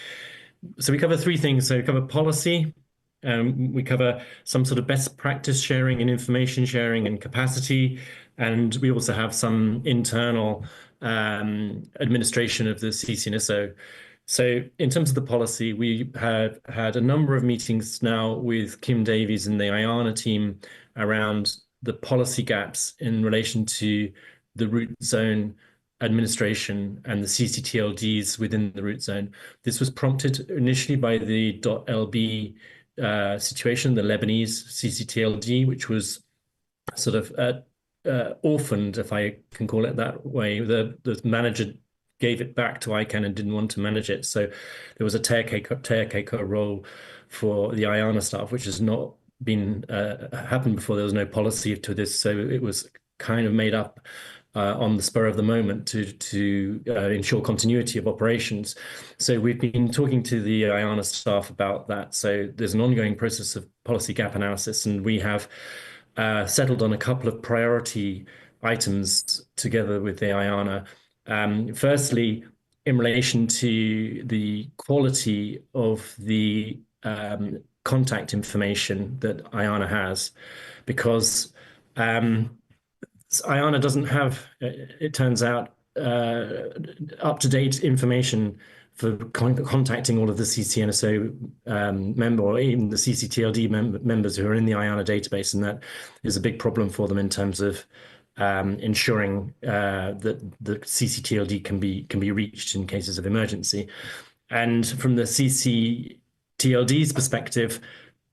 So we cover three things. So we cover policy, we cover some sort of best practice sharing and information sharing and capacity, and we also have some internal administration of the CCNSO. So in terms of the policy, we have had a number of meetings now with Kim Davies and the IANA team around the policy gaps in relation to the root zone administration and the CCTLDs within the root zone. This was prompted initially by the .lb situation, the Lebanese CCTLD, which was sort of orphaned, if I can call it that way. The manager gave it back to ICANN and didn't want to manage it. So there was a caretaker role for the IANA staff, which has not been happened before. There was no policy to this. So it was kind of made up on the spur of the moment to ensure continuity of operations. So we've been talking to the IANA staff about that. So there's an ongoing process of policy gap analysis, and we have settled on a couple of priority items together with the IANA. Firstly, in relation to the quality of the contact information that IANA has, because IANA doesn't have, it turns out, up-to-date information for contacting all of the CCNSO member, or even the CCTLD members who are in the IANA database, and that is a big problem for them in terms of ensuring that the CCTLD can be reached in cases of emergency. And from the CCTLD's perspective,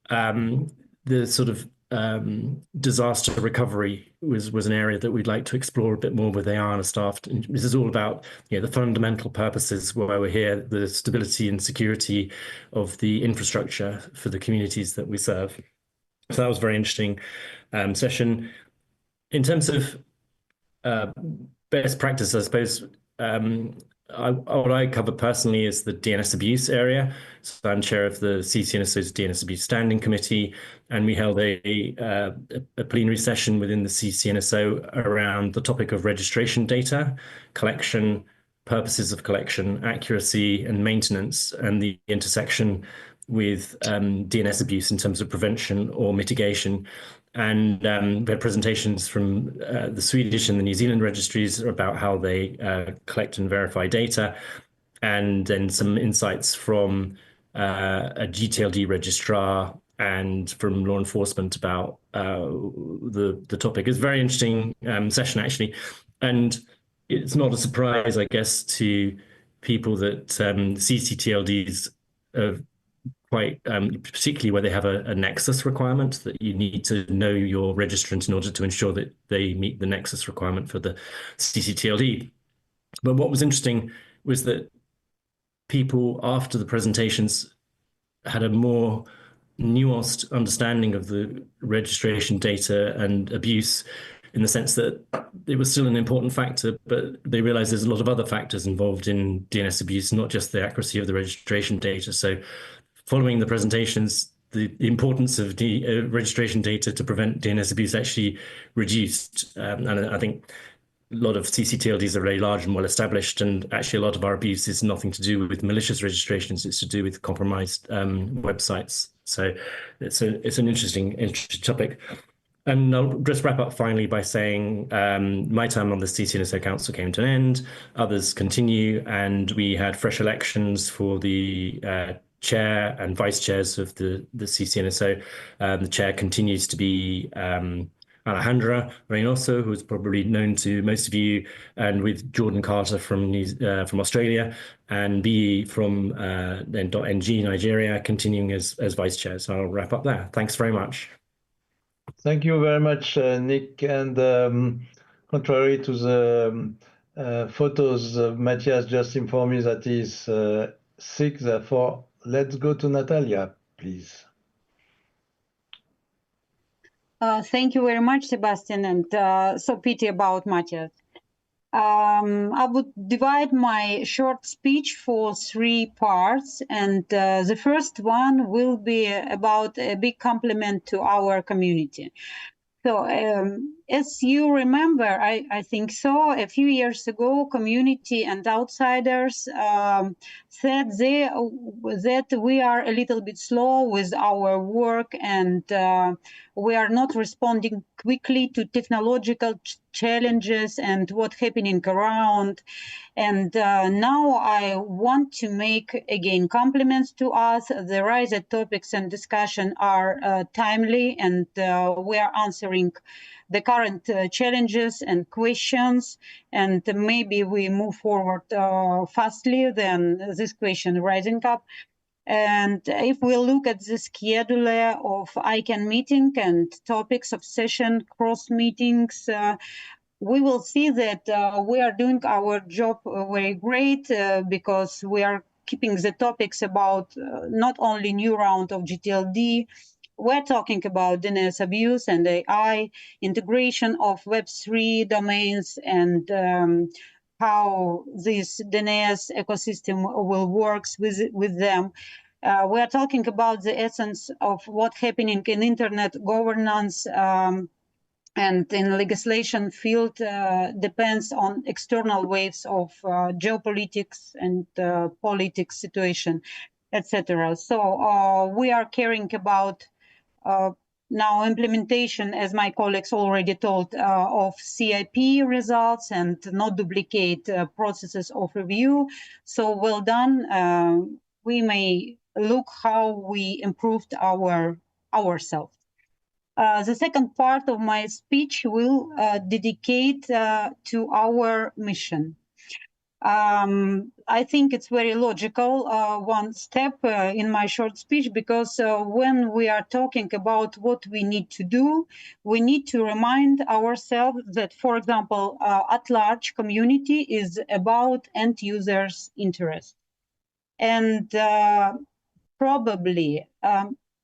the sort of disaster recovery was an area that we'd like to explore a bit more with the IANA staff. And this is all about, you know, the fundamental purposes why we're here, the stability and security of the infrastructure for the communities that we serve. So that was a very interesting session. In terms of best practice, I suppose what I cover personally is the DNS abuse area. So I'm chair of the CCNSO's DNS abuse standing committee, and we held a plenary session within the CCNSO around the topic of registration data, collection, purposes of collection, accuracy and maintenance, and the intersection with DNS abuse in terms of prevention or mitigation. And we had presentations from the Swedish and the New Zealand registries about how they collect and verify data, and then some insights from a GTLD registrar and from law enforcement about the topic. It's a very interesting session, actually. And it's not a surprise, I guess, to people that CCTLDs are quite, particularly where they have a nexus requirement, that you need to know your registrant in order to ensure that they meet the nexus requirement for the CCTLD. But what was interesting was that people after the presentations had a more nuanced understanding of the registration data and abuse, in the sense that it was still an important factor, but they realized there's a lot of other factors involved in DNS abuse, not just the accuracy of the registration data. So following the presentations, the importance of the registration data to prevent DNS abuse actually reduced. And I think a lot of CCTLDs are very large and well established, and actually a lot of our abuse is nothing to do with malicious registrations, it's to do with compromised websites. So it's an interesting topic. And I'll just wrap up finally by saying my time on the CCNSO Council came to an end, others continue, and we had fresh elections for the chair and vice chairs of the CCNSO. The chair continues to be Alejandra Reynoso, who is probably known to most of you, and with Jordan Carter from Australia, and B from .ng Nigeria, continuing as vice chair. So I'll wrap up there. Thanks very much. Thank you very much, Nick. And contrary to the photos, Matthias just informed me that he's sick. Therefore, let's go to Natalia, please. Thank you very much, Sébastien, and so pity about Matthias. I would divide my short speech for 3 parts, and the first one will be about a big compliment to our community. So as you remember, I think so, a few years ago, community and outsiders said that we are a little bit slow with our work, and we are not responding quickly to technological challenges and what's happening around. And now I want to make, again, compliments to us. The raised topics and discussion are timely, and we are answering the current challenges and questions, and maybe we move forward fastly than this question rising up. And if we look at the schedule of ICANN meeting and topics of session cross meetings, we will see that we are doing our job very great because we are keeping the topics about not only new round of GTLD, we're talking about DNS abuse and AI, integration of Web3 domains, and how this DNS ecosystem will work with them. We are talking about the essence of what's happening in internet governance, and in legislation field depends on external waves of geopolitics and politics situation, etc. So we are caring about now implementation, as my colleagues already told, of CIP results and not duplicate processes of review. So well done. We may look how we improved ourselves. The second part of my speech will dedicate to our mission. I think it's very logical one step in my short speech, because when we are talking about what we need to do, we need to remind ourselves that, for example, at-large community is about end users' interest. And probably,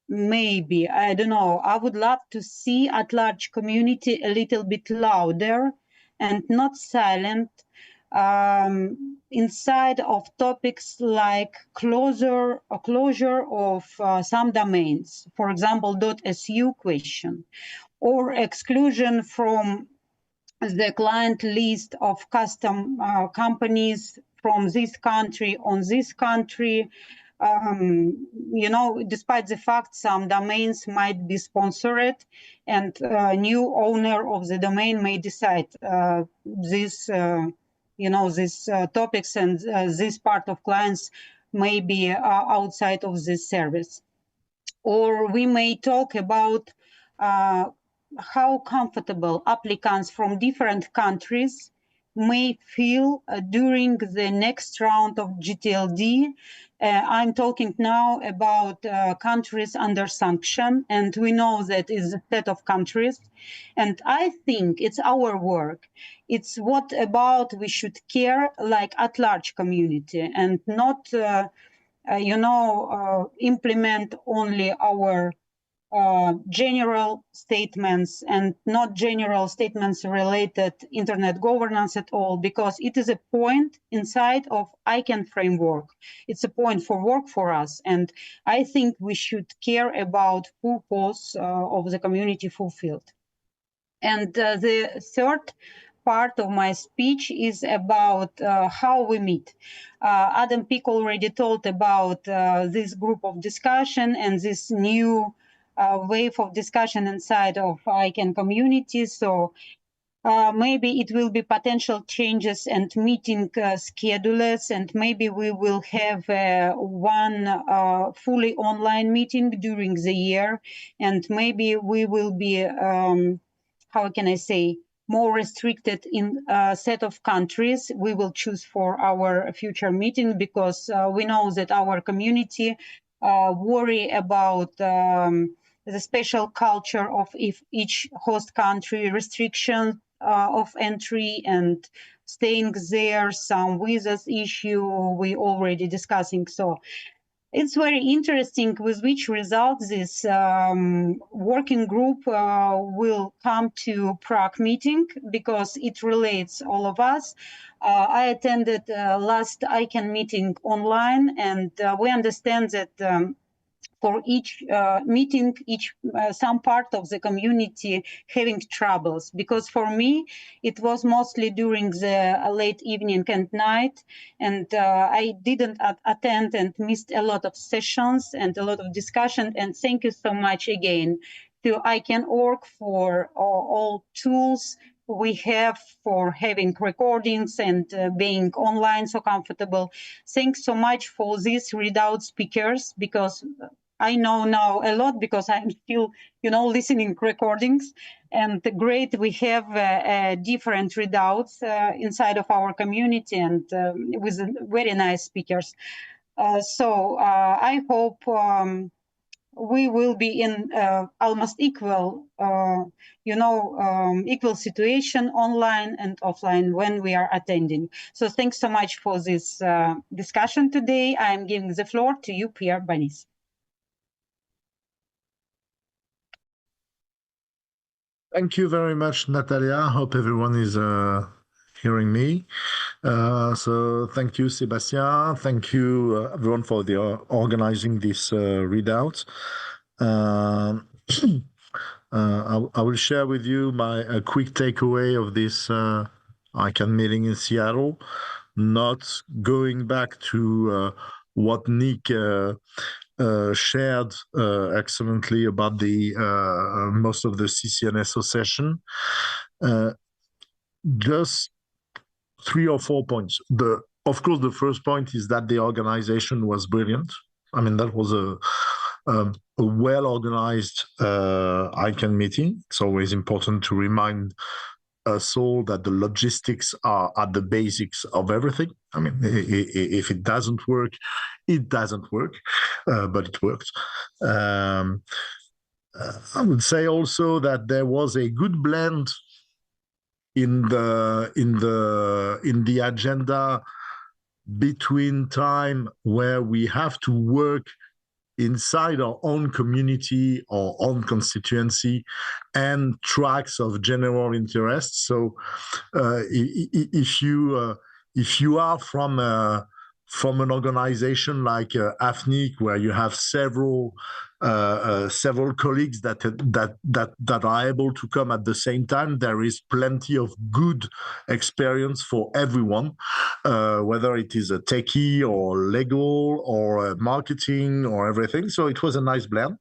maybe, I don't know, I would love to see at-large community a little bit louder and not silent inside of topics like closure of some domains, for example, .su question, or exclusion from the client list of custom companies from this country on this country, you know, despite the fact some domains might be sponsored, and new owner of the domain may decide this, you know, these topics and this part of clients may be outside of this service. Or we may talk about how comfortable applicants from different countries may feel during the next round of GTLD. I'm talking now about countries under sanction, and we know that is a set of countries. And I think it's our work. It's what about we should care like at large community and not, you know, implement only our general statements and not general statements related internet governance at all, because it is a point inside of ICANN framework. It's a point for work for us. And I think we should care about purpose of the community fulfilled. And the third part of my speech is about how we meet. Adam Peak already told about this group of discussion and this new wave of discussion inside of ICANN community. So maybe it will be potential changes and meeting schedules, and maybe we will have one fully online meeting during the year, and maybe we will be, how can I say, more restricted in a set of countries we will choose for our future meeting, because we know that our community worry about the special culture of each host country, restriction of entry and staying there, some visas issue we already discussing. So it's very interesting with which results this working group will come to Prague meeting, because it relates all of us. I attended last ICANN meeting online, and we understand that for each meeting, some part of the community having troubles. Because for me, it was mostly during the late evening and night, and I didn't attend and missed a lot of sessions and a lot of discussion. And thank you so much again to ICANN.org for all tools we have for having recordings and being online so comfortable. Thanks so much for these readout speakers, because I know now a lot, because I'm still, you know, listening recordings. And great, we have different readouts inside of our community, and with very nice speakers. So I hope we will be in almost equal, you know, equal situation online and offline when we are attending. So thanks so much for this discussion today. I'm giving the floor to you, Pierre Banis. Thank you very much, Natalia. I hope everyone is hearing me. So thank you, Sébastien. Thank you, everyone, for organizing this readout. I will share with you a quick takeaway of this ICANN meeting in Seattle, not going back to what Nick shared excellently about the most of the CCNSO session. Just 3 or 4 points. Of course, the first point is that the organization was brilliant. I mean, that was a well-organized ICANN meeting. It's always important to remind us all that the logistics are at the basics of everything. I mean, if it doesn't work, it doesn't work, but it worked. I would say also that there was a good blend in the agenda between time where we have to work inside our own community, our own constituency, and tracks of general interest. So if you are from an organization like AFNIC, where you have several several colleagues that are able to come at the same time. There is plenty of good experience for everyone, whether it is a techie or legal or marketing or everything. So it was a nice blend.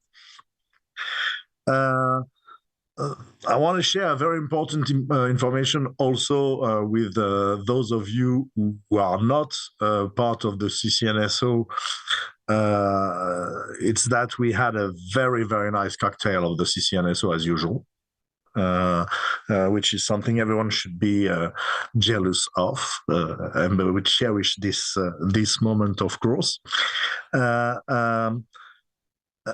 I want to share a very important information also with those of you who are not part of the CCNSO. It's that we had a very, very nice cocktail of the CCNSO as usual, which is something everyone should be jealous of, and we cherish this moment, of course.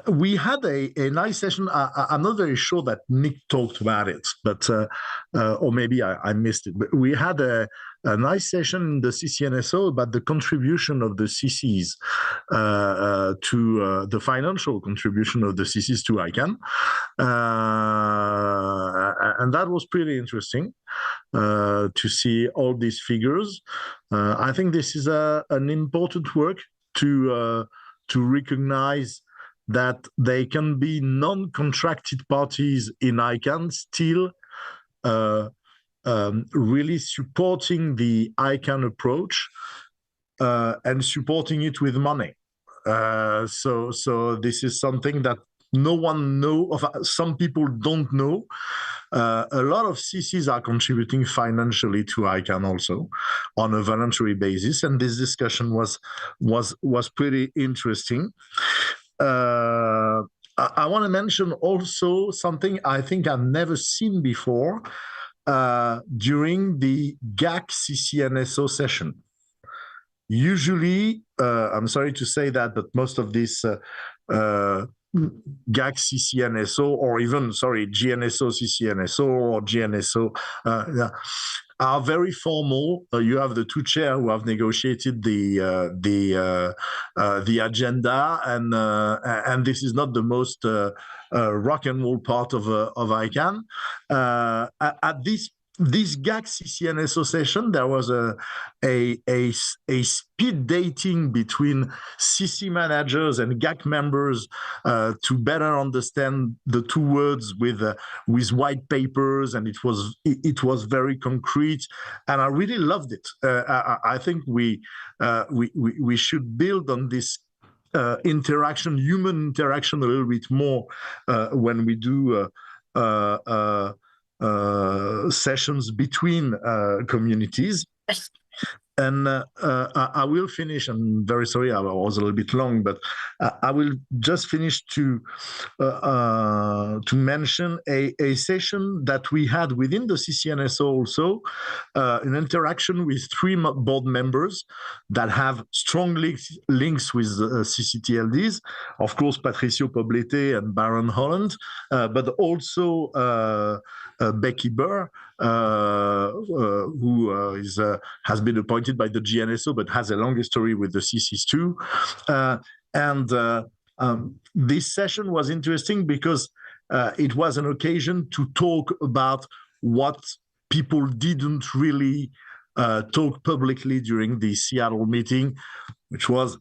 We had a nice session. I'm not very sure that Nick talked about it, but or maybe I missed it. But we had a nice session in the CCNSO about the contribution of the CCs to the financial contribution of the CCs to ICANN, and that was pretty interesting to see all these figures. I think this is an important work to recognize that they can be non-contracted parties in ICANN still really supporting the ICANN approach and supporting it with money. So this is something that no one knows. Some people don't know. A lot of CCs are contributing financially to ICANN also on a voluntary basis, and this discussion was pretty interesting. I want to mention also something I think I've never seen before during the GAC CCNSO session. Usually, I'm sorry to say that, but most of these GAC CCNSO or even, GNSO CCNSO or GNSO are very formal. You have the two chairs who have negotiated the agenda, and this is not the most rock and roll part of ICANN. At this GAC CCNSO session, there was a speed dating between CC managers and GAC members to better understand the two words with white papers, and it was very concrete, and I really loved it. I think we should build on this interaction, human interaction, a little bit more when we do sessions between communities. And I will finish. I'm very sorry, I was a little bit long, but I will just finish to mention a session that we had within the CCNSO also, an interaction with 3 board members that have strong links with CCTLDs. Of course, Patricio Poblete and Baron Holland, but also Becky Burr, who has been appointed by the GNSO, but has a long history with the CCs too. This session was interesting because it was an occasion to talk about what people didn't really talk publicly during the Seattle meeting, which was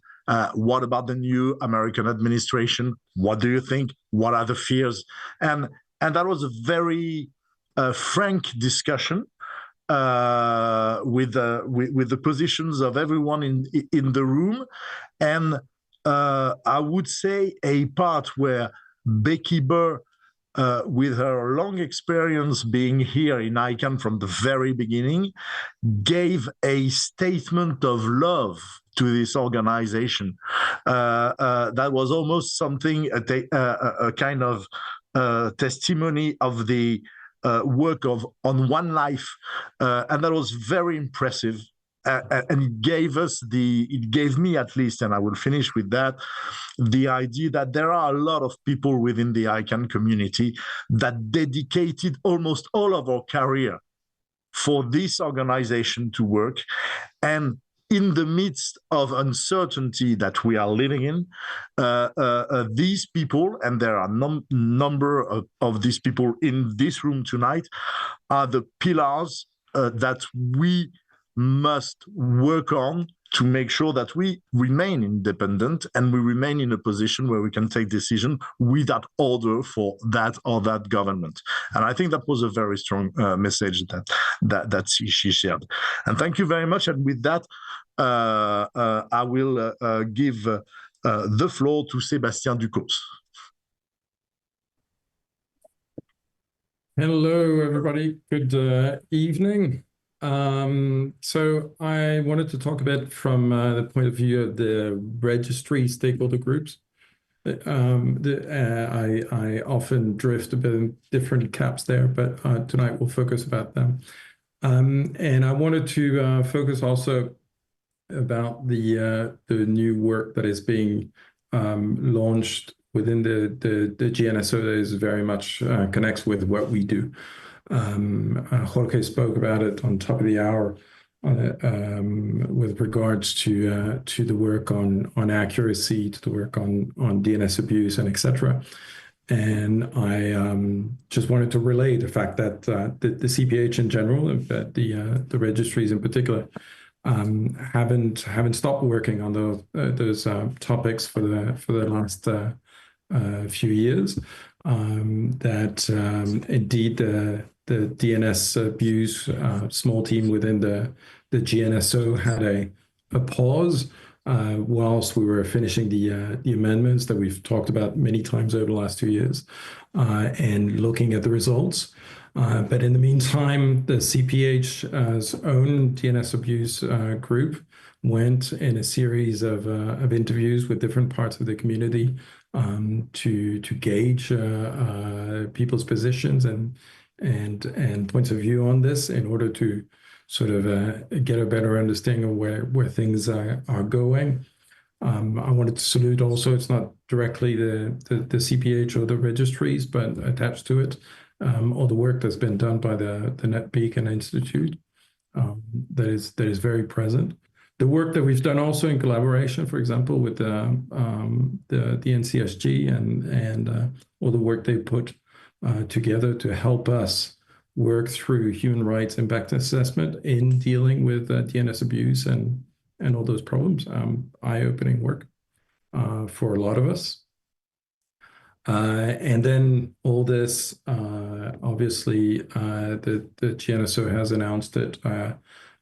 what about the new American administration? What do you think? What are the fears? And that was a very frank discussion with the positions of everyone in the room, and I would say a part where Becky Burr, with her long experience being here in ICANN from the very beginning, gave a statement of love to this organization. That was almost something, a kind of testimony of the work on One Life, and that was very impressive. And it gave me at least, and I will finish with that, the idea that there are a lot of people within the ICANN community that dedicated almost all of our career for this organization to work. And in the midst of uncertainty that we are living in, these people, and there are a number of these people in this room tonight, are the pillars that we must work on to make sure that we remain independent and we remain in a position where we can take decision without order for that or that government. And I think that was a very strong message that she shared. And thank you very much. And with that, I will give the floor to Sébastien Ducos. Hello, everybody. Good evening. So I wanted to talk a bit from the point of view of the registry stakeholder groups. I often drift a bit in different caps there, but tonight we'll focus about them. And I wanted to focus also about the new work that is being launched within the GNSO that is very much connects with what we do. Jorge spoke about it on top of the hour with regards to the work on accuracy, to the work on DNS abuse, and etc. And I just wanted to relay the fact that the CPH in general, and the registries in particular, haven't stopped working on those topics for the last few years. That indeed the DNS abuse small team within the GNSO had a pause whilst we were finishing the amendments that we've talked about many times over the last 2 years and looking at the results. But in the meantime, the CPH's own DNS abuse group went in a series of interviews with different parts of the community to gauge people's positions and points of view on this in order to sort of get a better understanding of where things are going. I wanted to salute also, it's not directly the CPH or the registries, but attached to it, all the work that's been done by the NetBeacon Institute that is very present. The work that we've done also in collaboration, for example, with the NCSG and all the work they put together to help us work through human rights impact assessment in dealing with DNS abuse and all those problems. Eye-opening work for a lot of us. And then all this, obviously, the GNSO has announced that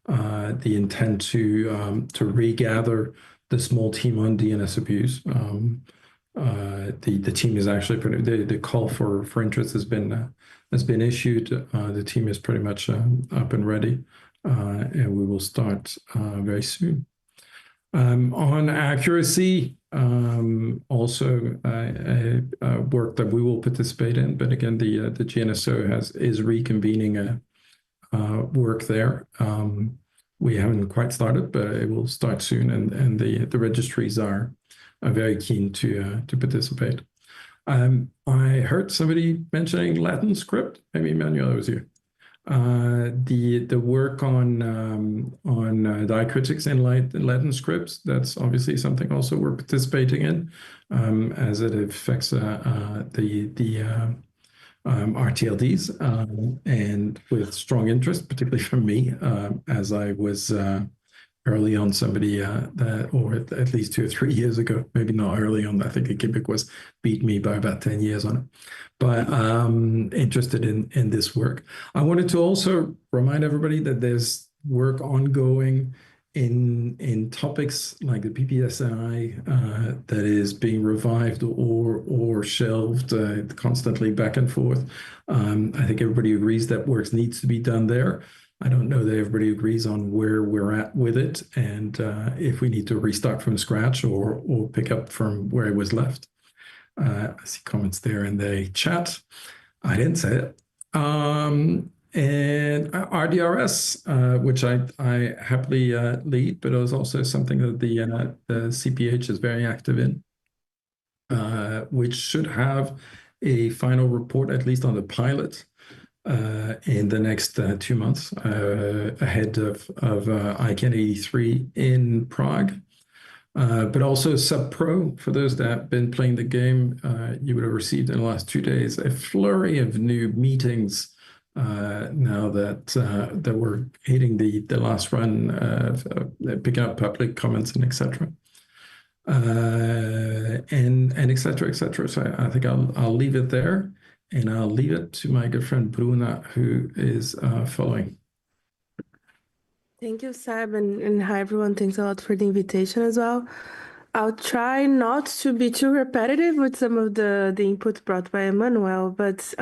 the intent to regather the small team on DNS abuse. The team is actually the call for interest has been issued. The team is pretty much up and ready, and we will start very soon. On accuracy, also work that we will participate in, but again, the GNSO is reconvening work there. We haven't quite started, but it will start soon, and the registries are very keen to participate. I heard somebody mentioning Latin script. Maybe Emmanuel, it was you. The work on diacritics in Latin scripts, that's obviously something also we're participating in, as it affects the RTLDs, and with strong interest, particularly from me, as I was early on somebody or at least 2 or 3 years ago, maybe not early on, I think Quebec was beat me by about 10 years on it, but interested in this work. I wanted to also remind everybody that there's work ongoing in topics like the PPSI that is being revived or shelved constantly back and forth. I think everybody agrees that work needs to be done there. I don't know that everybody agrees on where we're at with it and if we need to restart from scratch or pick up from where it was left. I see comments there in the chat. I didn't say it. And RDRS, which I happily lead, but it was also something that the CPH is very active in, which should have a final report, at least on the pilot, in the next 2 months, ahead of ICANN83 in Prague. But also sub-pro, for those that have been playing the game, you would have received in the last 2 days a flurry of new meetings now that we're hitting the last run, picking up public comments and etc. And etc. etc. So I think I'll leave it there, and I'll leave it to my good friend Bruna, who is following. Thank you, Seb, and hi everyone. Thanks a lot for the invitation as well. I'll try not to be too repetitive with some of the inputs brought by Emmanuel, but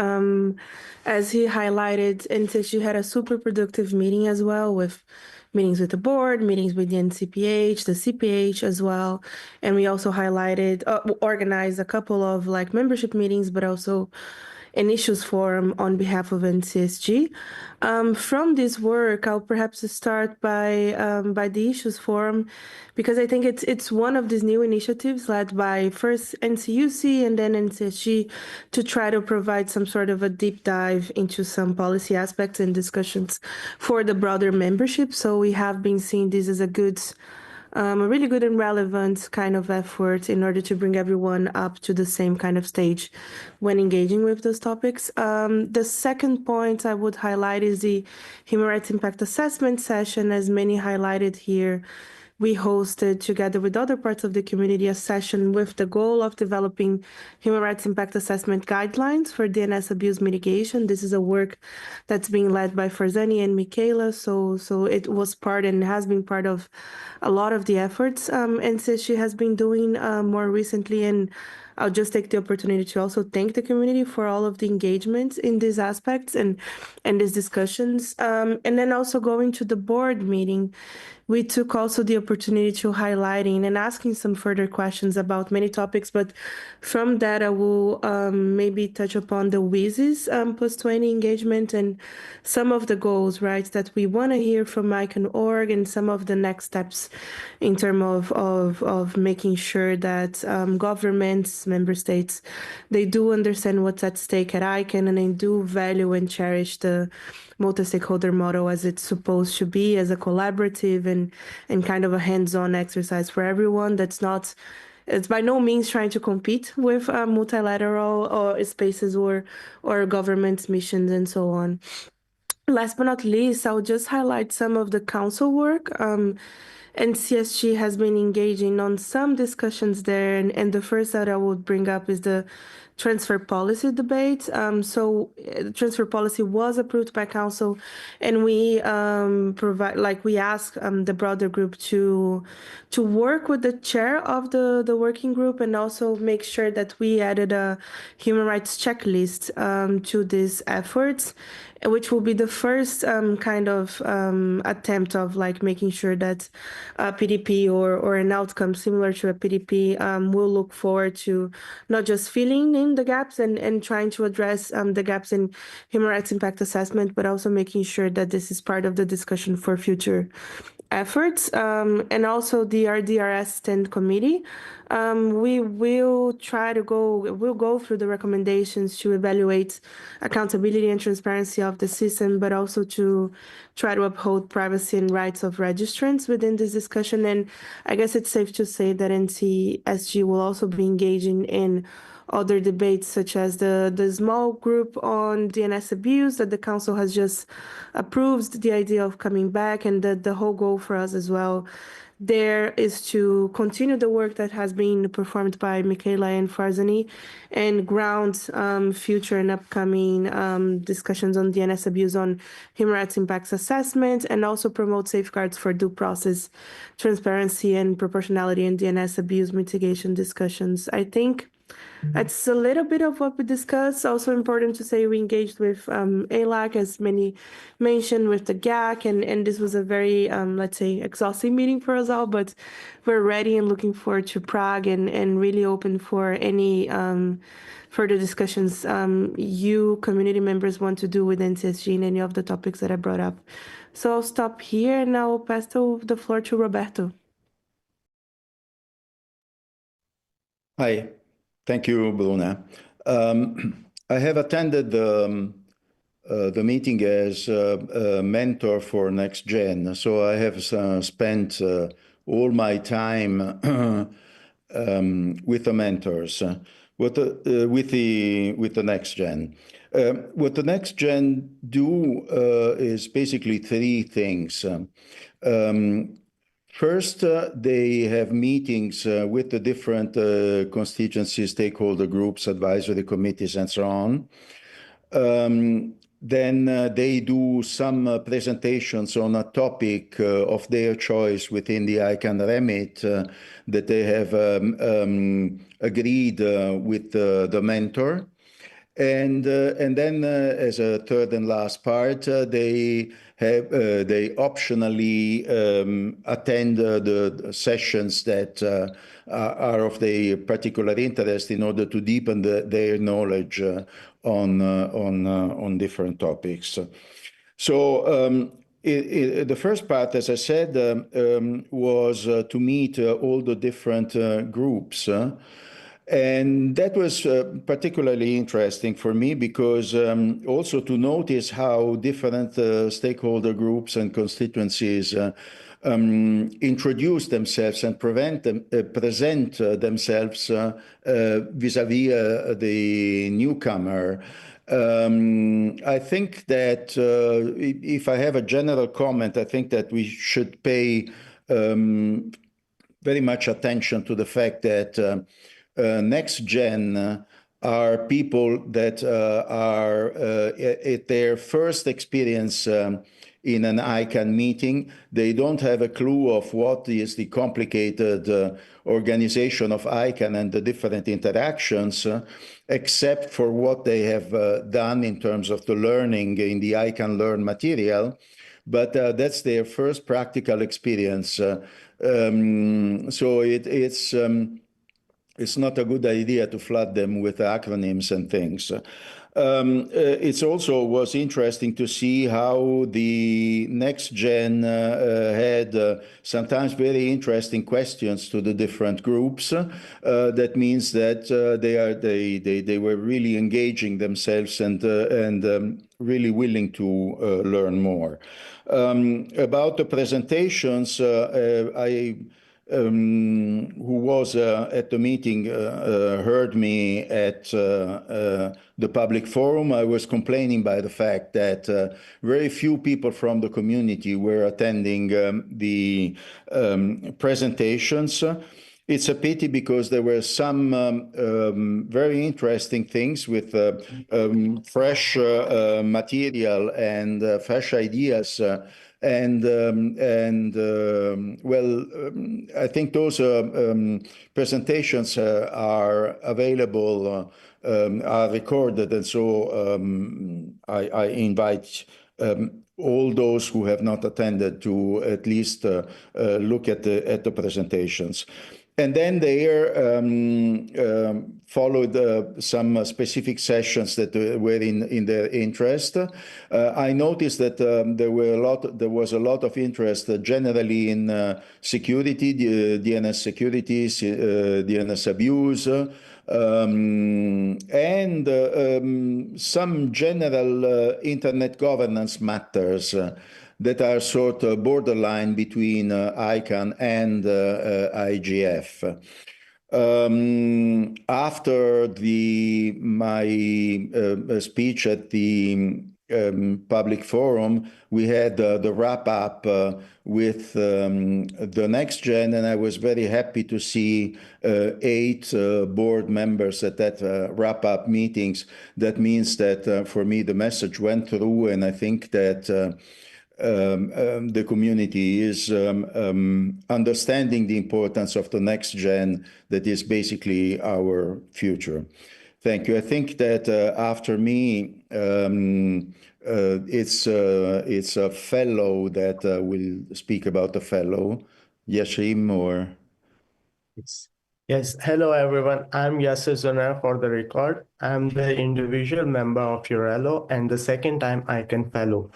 as he highlighted, NCSG had a super productive meeting as well, with meetings with the board, meetings with the NCPH, the CPH as well. And we also highlighted, organized a couple of like membership meetings, but also an issues forum on behalf of NCSG. From this work, I'll perhaps start by the issues forum, because I think it's one of these new initiatives led by first NCUC and then NCSG to try to provide some sort of a deep dive into some policy aspects and discussions for the broader membership. So we have been seeing this as a really good and relevant kind of effort in order to bring everyone up to the same kind of stage when engaging with those topics. The second point I would highlight is the Human Rights Impact Assessment session. As many highlighted here, we hosted, together with other parts of the community, a session with the goal of developing human rights impact assessment guidelines for DNS abuse mitigation. This is a work that's being led by Farzani and Michaela, so it was part and has been part of a lot of the efforts NCSG has been doing more recently. And I'll just take the opportunity to also thank the community for all of the engagement in these aspects and these discussions. And then also going to the board meeting, we took also the opportunity to highlighting and asking some further questions about many topics, but from that I will maybe touch upon the WIS's post-20 engagement and some of the goals, right, that we want to hear from ICANN.org and some of the next steps in terms of making sure that governments, member states, they do understand what's at stake at ICANN, and they do value and cherish the multi-stakeholder model as it's supposed to be, as a collaborative and kind of a hands-on exercise for everyone. It's by no means trying to compete with multilateral or spaces or government missions and so on. Last but not least, I'll just highlight some of the council work. NCSG has been engaging on some discussions there, and the first that I would bring up is the transfer policy debate. So the transfer policy was approved by council, and we we asked the broader group to work with the chair of the working group and also make sure that we added a human rights checklist to these efforts, which will be the first kind of attempt of like making sure that a PDP or an outcome similar to a PDP will look forward to not just filling in the gaps and trying to address the gaps in human rights impact assessment, but also making sure that this is part of the discussion for future efforts. And also the RDRS Stand Committee. We'll go through the recommendations to evaluate accountability and transparency of the system, but also to try to uphold privacy and rights of registrants within this discussion. And I guess it's safe to say that NCSG will also be engaging in other debates, such as the small group on DNS abuse that the council has just approved the idea of coming back, and the whole goal for us as well there is to continue the work that has been performed by Michaela and Farzani and ground future and upcoming discussions on DNS abuse on human rights impacts assessment, and also promote safeguards for due process, transparency, and proportionality in DNS abuse mitigation discussions. I think that's a little bit of what we discussed. Also important to say we engaged with ALAC, as many mentioned, with the GAC, and this was a very, let's say, exhausting meeting for us all, but we're ready and looking forward to Prague and really open for any further discussions you community members want to do with NCSG in any of the topics that I brought up. So I'll stop here and I'll pass the floor to Roberto. Hi. Thank you, Bruna. I have attended the meeting as a mentor for Next Gen, so I have spent all my time with the mentors, with the Next Gen. What the Next Gen do is basically three things. First, they have meetings with the different constituency stakeholder groups, advisory committees, and so on. Then they do some presentations on a topic of their choice within the ICANN remit that they have agreed with the mentor. And then as a third and last part, they optionally attend the sessions that are of their particular interest in order to deepen their knowledge on different topics. So the first part, as I said, was to meet all the different groups. And that was particularly interesting for me because also to notice how different stakeholder groups and constituencies introduce themselves and present themselves vis-à-vis the newcomer. I think that if I have a general comment, I think that we should pay very much attention to the fact that Next Gen are people that are at their first experience in an ICANN meeting. They don't have a clue of what is the complicated organization of ICANN and the different interactions, except for what they have done in terms of the learning in the ICANN Learn material. But that's their first practical experience. So it's not a good idea to flood them with acronyms and things. It also was interesting to see how the Next Gen had sometimes very interesting questions to the different groups. That means that they were really engaging themselves and really willing to learn more. About the presentations, who was at the meeting heard me at the public forum. I was complaining by the fact that very few people from the community were attending the presentations. It's a pity because there were some very interesting things with fresh material and fresh ideas. Well, I think those presentations are available, are recorded, and so I invite all those who have not attended to at least look at the presentations. And then there followed some specific sessions that were in their interest. I noticed that there was a lot of interest generally in security, DNS security, DNS abuse, and some general internet governance matters that are sort of borderline between ICANN and IGF. After my speech at the public forum, we had the wrap-up with the Next Gen, and I was very happy to see 8 board members at that wrap-up meetings. That means that for me, the message went through, and I think that the community is understanding the importance of the Next Gen that is basically our future. Thank you. I think that after me, it's a fellow that will speak about the fellow. Yashim or? Yes. Hello, everyone. I'm Yasser Zonar for the record. I'm the individual member of EURALO and the second time ICANN Fellow.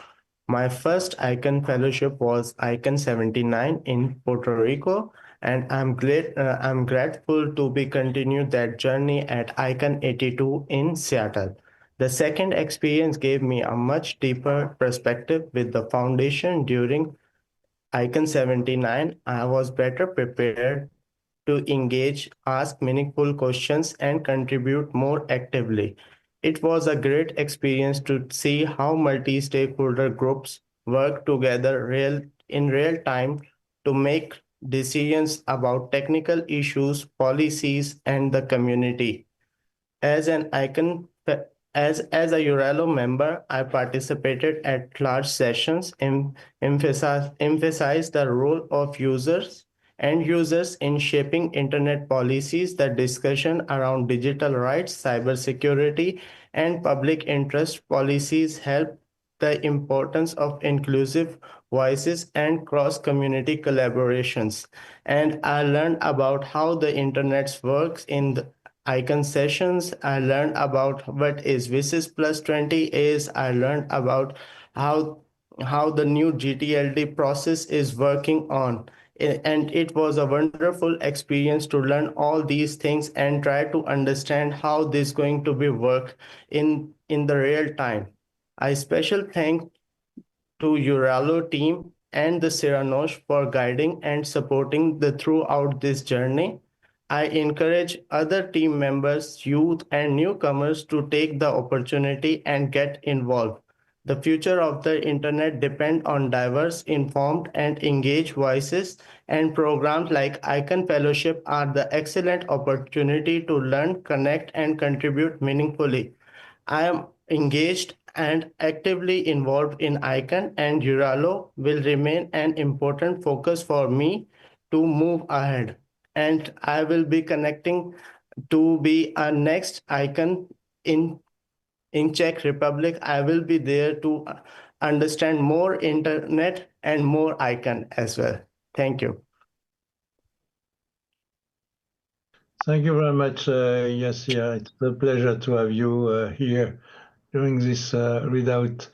My first ICANN fellowship was ICANN79 in Puerto Rico, and I'm grateful to be continued that journey at ICANN82 in Seattle. The second experience gave me a much deeper perspective with the foundation during ICANN79. I was better prepared to engage, ask meaningful questions, and contribute more actively. It was a great experience to see how multi-stakeholder groups work together in real time to make decisions about technical issues, policies, and the community. As an ICANN, as a EURALO member, I participated at large sessions and emphasized the role of users in shaping internet policies. The discussion around digital rights, cybersecurity, and public interest policies help the importance of inclusive voices and cross-community collaborations. And I learned about how the internet works in the ICANN sessions. I learned about what is WSIS plus 20 is. I learned about how the new GTLD process is working on. And it was a wonderful experience to learn all these things and try to understand how this is going to be work in the real time. I special thank to EURALO team and the Siranosh for guiding and supporting throughout this journey. I encourage other team members, youth, and newcomers to take the opportunity and get involved. The future of the internet depends on diverse, informed, and engaged voices, and programs like ICANN Fellowship are the excellent opportunity to learn, connect, and contribute meaningfully. I am engaged and actively involved in ICANN, and EURALO will remain an important focus for me to move ahead. And I will be connecting to be a next ICANN in Czech Republic. I will be there to understand more internet and more ICANN as well. Thank you. Thank you very much, Yassir. It's a pleasure to have you here during this readout.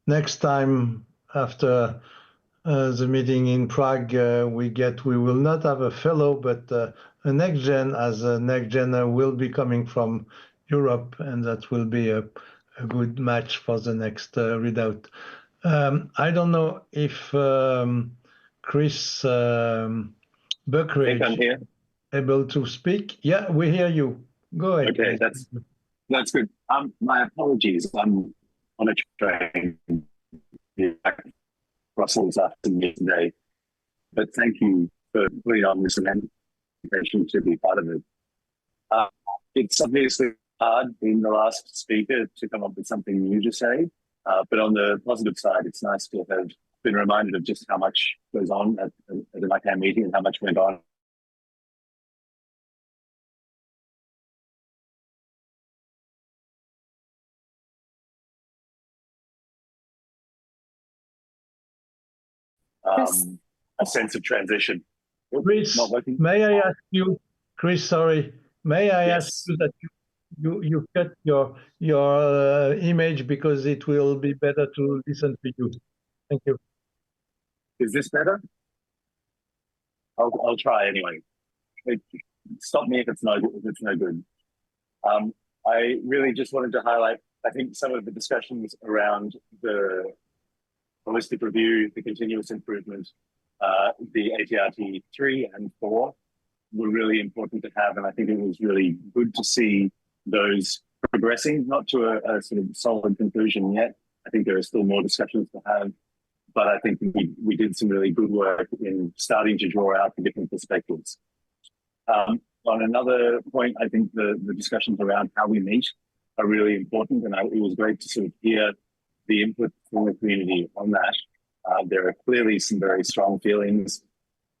Next time after the meeting in Prague, we will not have a fellow, but a next gen, as a next gen will be coming from Europe, and that will be a good match for the next readout. I don't know if Chris Buckridge able to speak. Yeah, we hear you. Go ahead. Okay, that's good. My apologies. I'm on a train back to Brussels afternoon today, but thank you for putting on this invitation to be part of it. It's obviously hard being the last speaker to come up with something new to say, but on the positive side, it's nice to have been reminded of just how much goes on at an ICANN meeting and how much went on. A sense of transition. Chris, may I ask you, Chris, sorry, may I ask you that you cut your image because it will be better to listen to you. Thank you. Is this better? I'll try anyway. Stop me if it's no good. I really just wanted to highlight, I think, some of the discussions around the holistic review, the continuous improvement, the ATRT 3 and 4 were really important to have. And I think it was really good to see those progressing, not to a sort of solid conclusion yet. I think there are still more discussions to have, but I think we did some really good work in starting to draw out the different perspectives. On another point, I think the discussions around how we meet are really important. And it was great to sort of hear the input from the community on that. There are clearly some very strong feelings.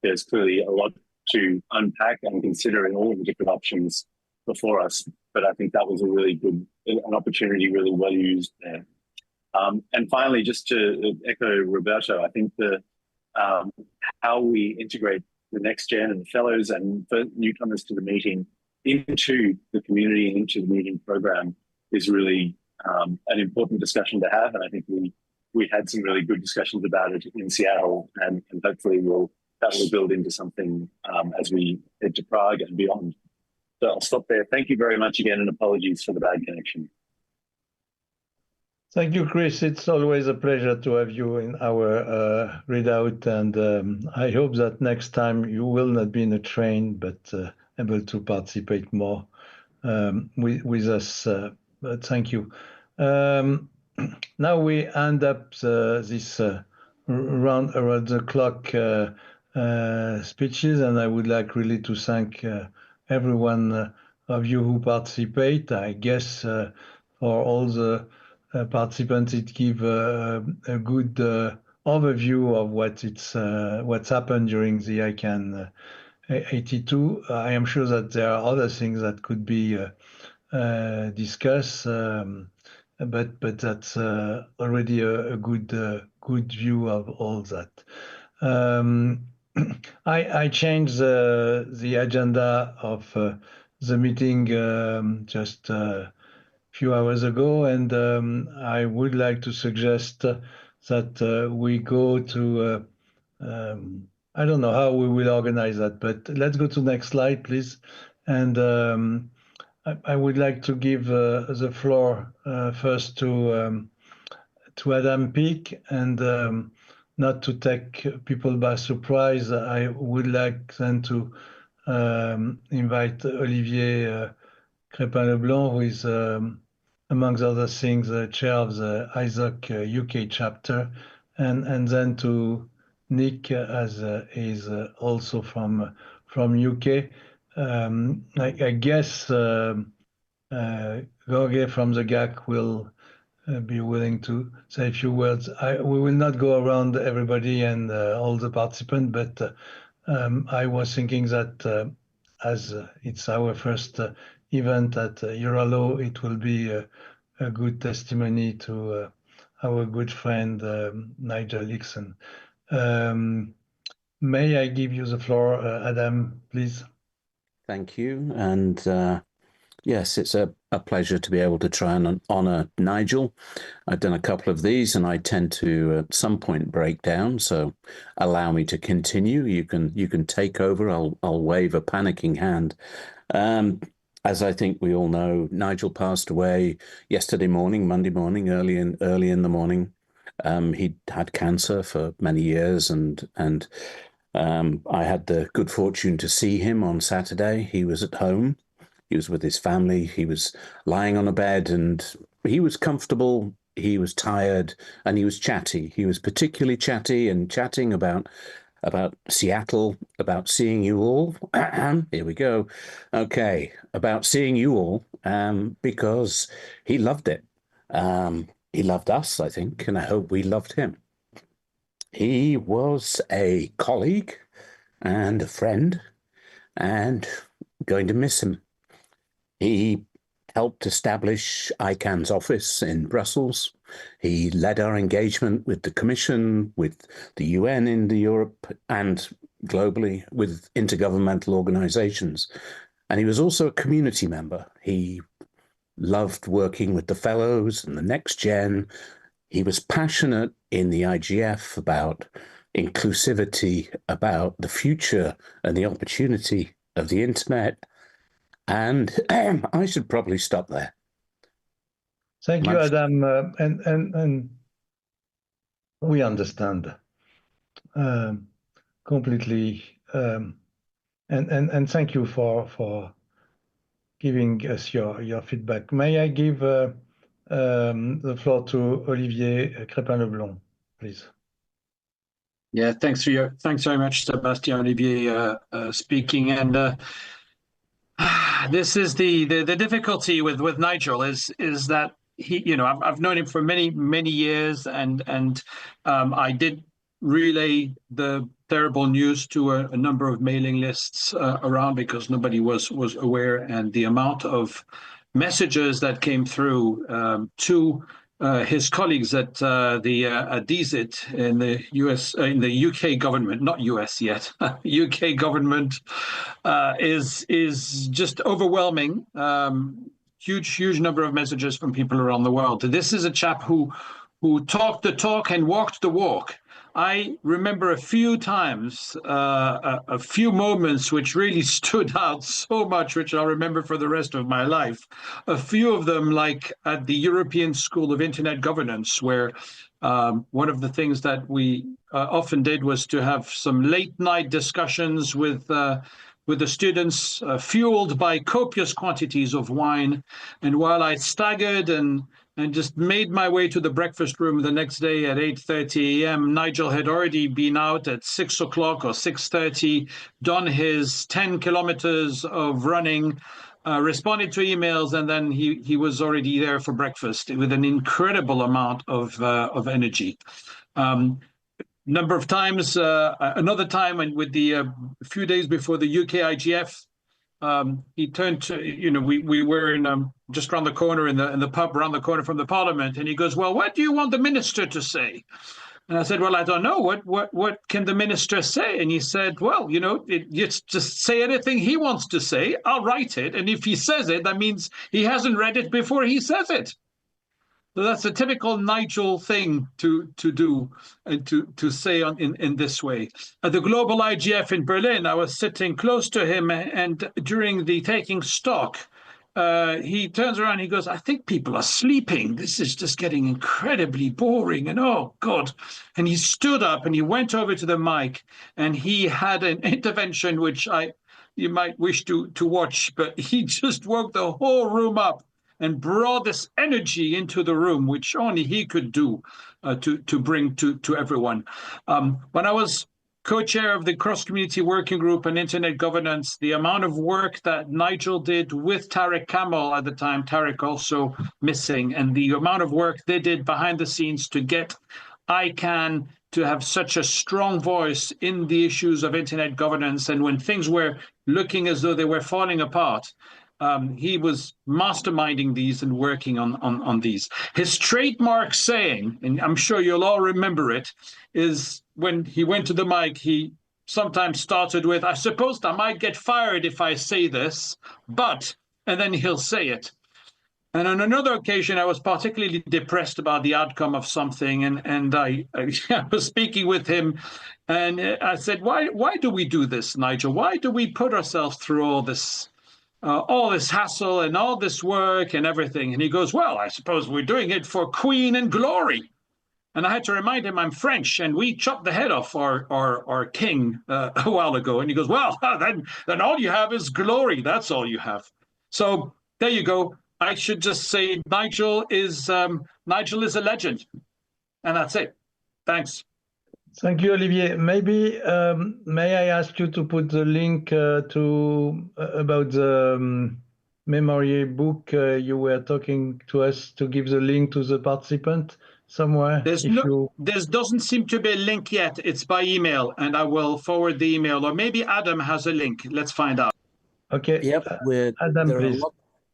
There's clearly a lot to unpack and consider in all of the different options before us. But I think that was a really good, an opportunity really well used there. And finally, just to echo Roberto, I think how we integrate the next gen and the fellows and the newcomers to the meeting into the community and into the meeting program is really an important discussion to have. And I think we had some really good discussions about it in Seattle, and hopefully that will build into something as we head to Prague and beyond. So I'll stop there. Thank you very much again, and apologies for the bad connection. Thank you, Chris. It's always a pleasure to have you in our readout, and I hope that next time you will not be in a train, but able to participate more with us. But thank you. Now we end up this round around the clock speeches, and I would like really to thank every one of you who participate. I guess for all the participants, it gives a good overview of what's happened during the ICANN 82. I am sure that there are other things that could be discussed, but that's already a good view of all that. I changed the agenda of the meeting just a few hours ago, and I would like to suggest that we go to I don't know how we will organize that, but let's go to the next slide, please. And I would like to give the floor first to Adam Peake, and not to take people by surprise, I would like then to invite Olivier Crépin-Leblanc, who is, amongst other things, chair of the ISOC UK chapter, and then to Nick, as is also from UK. I guess Jorge from the GAC will be willing to say a few words. We will not go around everybody and all the participants, but I was thinking that as it's our first event at EURALO, it will be a good testimony to our good friend Nigel Hickson. May I give you the floor, Adam, please? Thank you. And yes, it's a pleasure to be able to try and honor Nigel. I've done a couple of these, and I tend to at some point break down. So allow me to continue. You can take over. I'll wave a panicking hand. As I think we all know, Nigel passed away yesterday morning, Monday morning, early in the morning. He'd had cancer for many years, and I had the good fortune to see him on Saturday. He was at home. He was with his family. He was lying on a bed, and he was comfortable. He was tired, and he was chatty. He was particularly chatty and chatting about Seattle, about seeing you all. Here we go. Okay, about seeing you all, because he loved it. He loved us, I think, and I hope we loved him. He was a colleague and a friend, and going to miss him. He helped establish ICANN's office in Brussels. He led our engagement with the Commission, with the UN in Europe, and globally with intergovernmental organizations. And he was also a community member. He loved working with the fellows and the next gen. He was passionate in the IGF about inclusivity, about the future and the opportunity of the internet. And I should probably stop there. Thank you, Adam. And we understand completely. And thank you for giving us your feedback. May I give the floor to Olivier Crépin-Leblanc, please? Yeah, thanks very much, Sébastien. Olivier speaking, and this is the difficulty with Nigel is that he, I've known him for many years, and I did relay the terrible news to a number of mailing lists around because nobody was aware, and the amount of messages that came through to his colleagues at the DZIT in the in the UK government, not US yet, UK government, is just overwhelming. Huge number of messages from people around the world. This is a chap who talked the talk and walked the walk. I remember a few times, a few moments which really stood out so much, which I'll remember for the rest of my life. A few of them, like at the European School of Internet Governance, where one of the things that we often did was to have some late night discussions with with the students, fueled by copious quantities of wine. And while I staggered and just made my way to the breakfast room the next day at 8:30 a.m., Nigel had already been out at 6 o'clock or 6:30, done his 10 kilometers of running, responded to emails, and then he was already there for breakfast with an incredible amount of energy. Number of times, another time, and with the a few days before the UK IGF, he turned to, we were in just around the corner in the pub around the corner from the Parliament, and he goes, "Well, what do you want the minister to say?" And I said, "Well, I don't know. What can the minister say?" And he said, "Well, just say anything he wants to say. I'll write it, and if he says it, that means he hasn't read it before he says it." So that's a typical Nigel thing to do and to say in this way. At the Global IGF in Berlin, I was sitting close to him, and during the taking stock, he turns around, he goes, "I think people are sleeping. This is just getting incredibly boring, and oh God." And he stood up and he went over to the mic, and he had an intervention which you might wish to watch, but he just woke the whole room up and brought this energy into the room, which only he could do to bring to everyone. When I was co-chair of the cross-community working group on internet governance, the amount of work that Nigel did with Tarek Kamal at the time, Tarek also missing, and the amount of work they did behind the scenes to get ICANN to have such a strong voice in the issues of internet governance, and when things were looking as though they were falling apart, he was masterminding these and working on these. His trademark saying, and I'm sure you'll all remember it, is when he went to the mic, he sometimes started with, "I suppose I might get fired if I say this, but," and then he'll say it. And on another occasion, I was particularly depressed about the outcome of something, and I was speaking with him, and I said, why do we do this, Nigel? Why do we put ourselves through all this hassle and all this work and everything? And he goes, "Well, I suppose we're doing it for Queen and glory." And I had to remind him I'm French, and we chopped the head off our king a while ago. And he goes, "Well, then all you have is glory. That's all you have." So there you go. I should just say Nigel is a legend, and that's it. Thanks. Thank you, Olivier. Maybe may I ask you to put the link about the memory book you were talking to us, to give the link to the participant somewhere? There doesn't seem to be a link yet. It's by email, and I will forward the email, or maybe Adam has a link. Let's find out. Okay. Yep. Adam, please.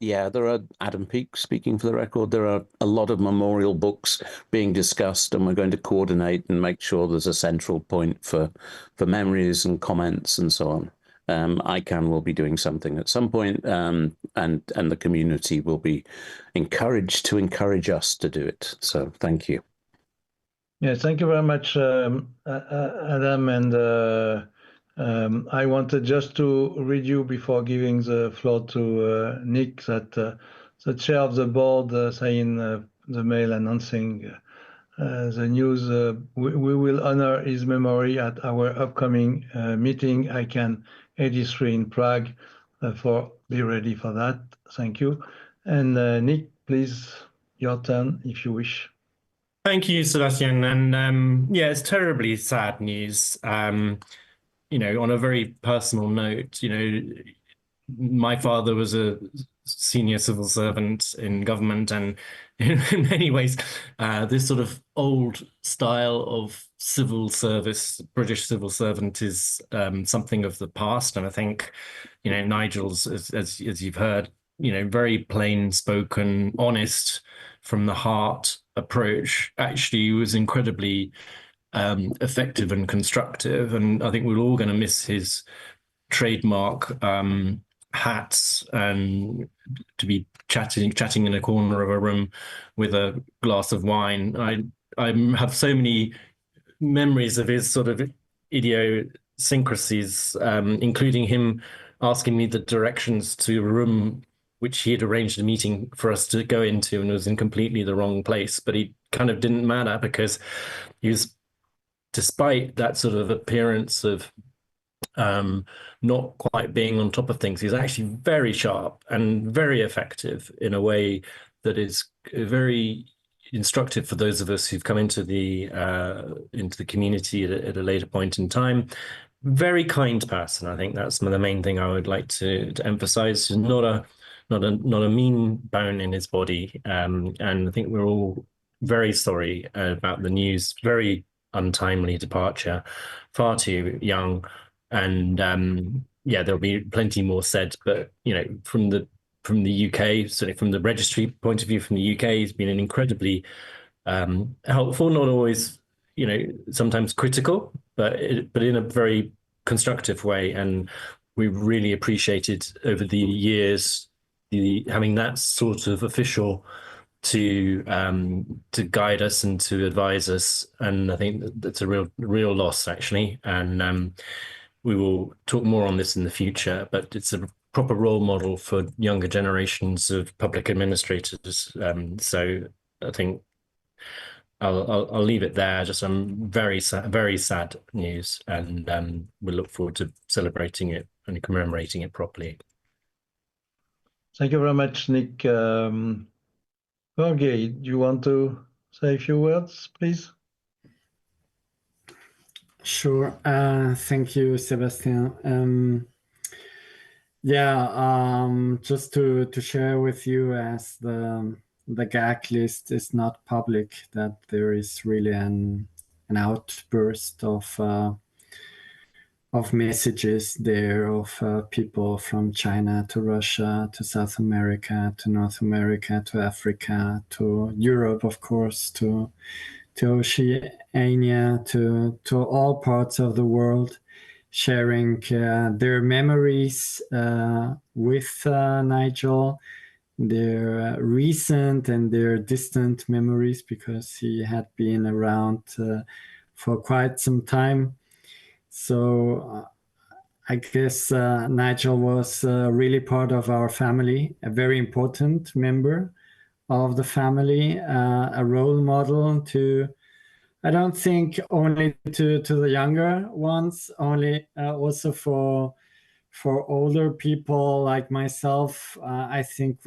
There are, Adam Peake speaking for the record, there are a lot of memorial books being discussed, and we're going to coordinate and make sure there's a central point for memories and comments and so on. ICANN will be doing something at some point, and the community will be encouraged to encourage us to do it. So thank you. Yeah, thank you very much, Adam. And I wanted just to read you before giving the floor to Nick that the chair of the board saying the mail announcing the news. We will honor his memory at our upcoming meeting, ICANN 83 in Prague. Be ready for that. Thank you. And Nick, please, your turn if you wish. Thank you, Sébastien. And it's terribly sad news. On a very personal note, my father was a senior civil servant in government, and in many ways, this sort of old style of civil service, British civil servant, is something of the past. And I think, Nigel's, as you've heard, very plain spoken, honest, from the heart approach actually was incredibly effective and constructive, and I think we're all going to miss his trademark hats and to be chatting in a corner of a room with a glass of wine. I have so many memories of his sort of idiosyncrasies, including him asking me the directions to a room which he had arranged a meeting for us to go into, and was in completely the wrong place. But he kind of didn't matter, because he was, despite that sort of appearance of not quite being on top of things. He's actually very sharp and very effective in a way that is very instructive for those of us who've come into the community at a later point in time. Very kind person. I think that's the main thing I would like to emphasize. He's not a mean bone in his body, and I think we're all very sorry about the news. Very untimely departure, far too young, and yeah, there'll be plenty more said. But you know, from the UK, certainly from the registry point of view, from the UK, he's been an incredibly helpful, not always, you know, sometimes critical, but in a very constructive way. And we really appreciated over the years having that sort of official to guide us and to advise us. And I think that's a real loss, actually. And we will talk more on this in the future, but it's a proper role model for younger generations of public administrators. So I think I'll leave it there. Just some very sad news, and we look forward to celebrating it and commemorating it properly. Thank you very much, Nick. Jorge, do you want to say a few words, please? Sure. Thank you, Sébastien. Yeah, just to share with you, as the GAC list is not public, that there is really an outburst of messages there of people from China to Russia to South America to North America to Africa to Europe, of course, to Oceania, to all parts of the world, sharing their memories with Nigel, their recent and their distant memories, because he had been around for quite some time. So I guess Nigel was really part of our family, a very important member of the family, a role model to, I don't think only to the younger ones, only also for older people like myself. I think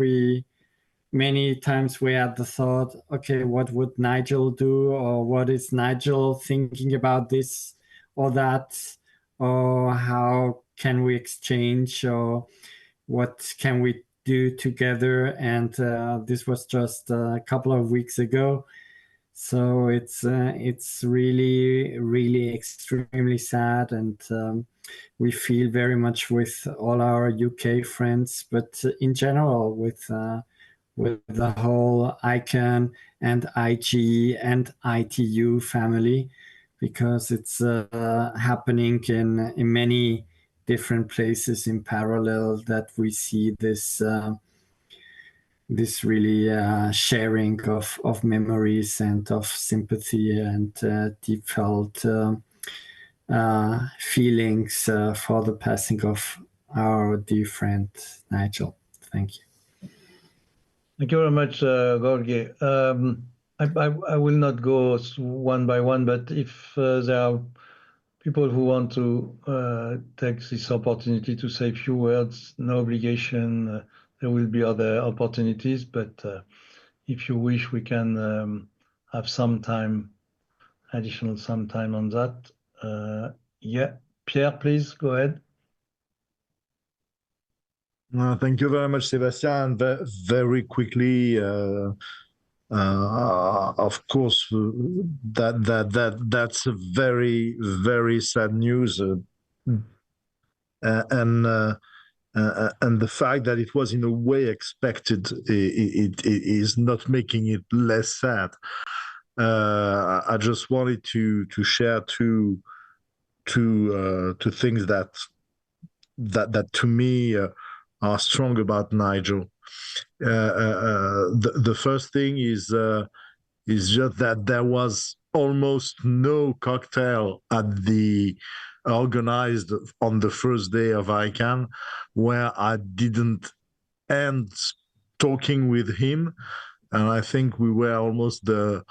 many times we had the thought, okay, what would Nigel do? Or what is Nigel thinking about this or that? Or how can we exchange? Or what can we do together? And this was just a couple of weeks ago. So it's really, really extremely sad, and we feel very much with all our UK friends, but in general with the whole ICANN and IG and ITU family, because it's happening in many different places in parallel, that we see this really sharing of memories and of sympathy and deep felt feelings for the passing of our dear friend Nigel. Thank you. Thank you very much, Jorge. I will not go one by one, but if there are people who want to take this opportunity to say a few words, no obligation. There will be other opportunities, but if you wish, we can have some time, additional some time on that. Yeah, Pierre, please go ahead. Thank you very much, Sébastien. Very quickly, of course, that's a very, very sad news, and the fact that it was in a way expected, it is not making it less sad. I just wanted to share two things that to me are strong about Nigel. The first thing is just that there was almost no cocktail at the organized on the first day of ICANN where I didn't end talking with him, and I think we were almost the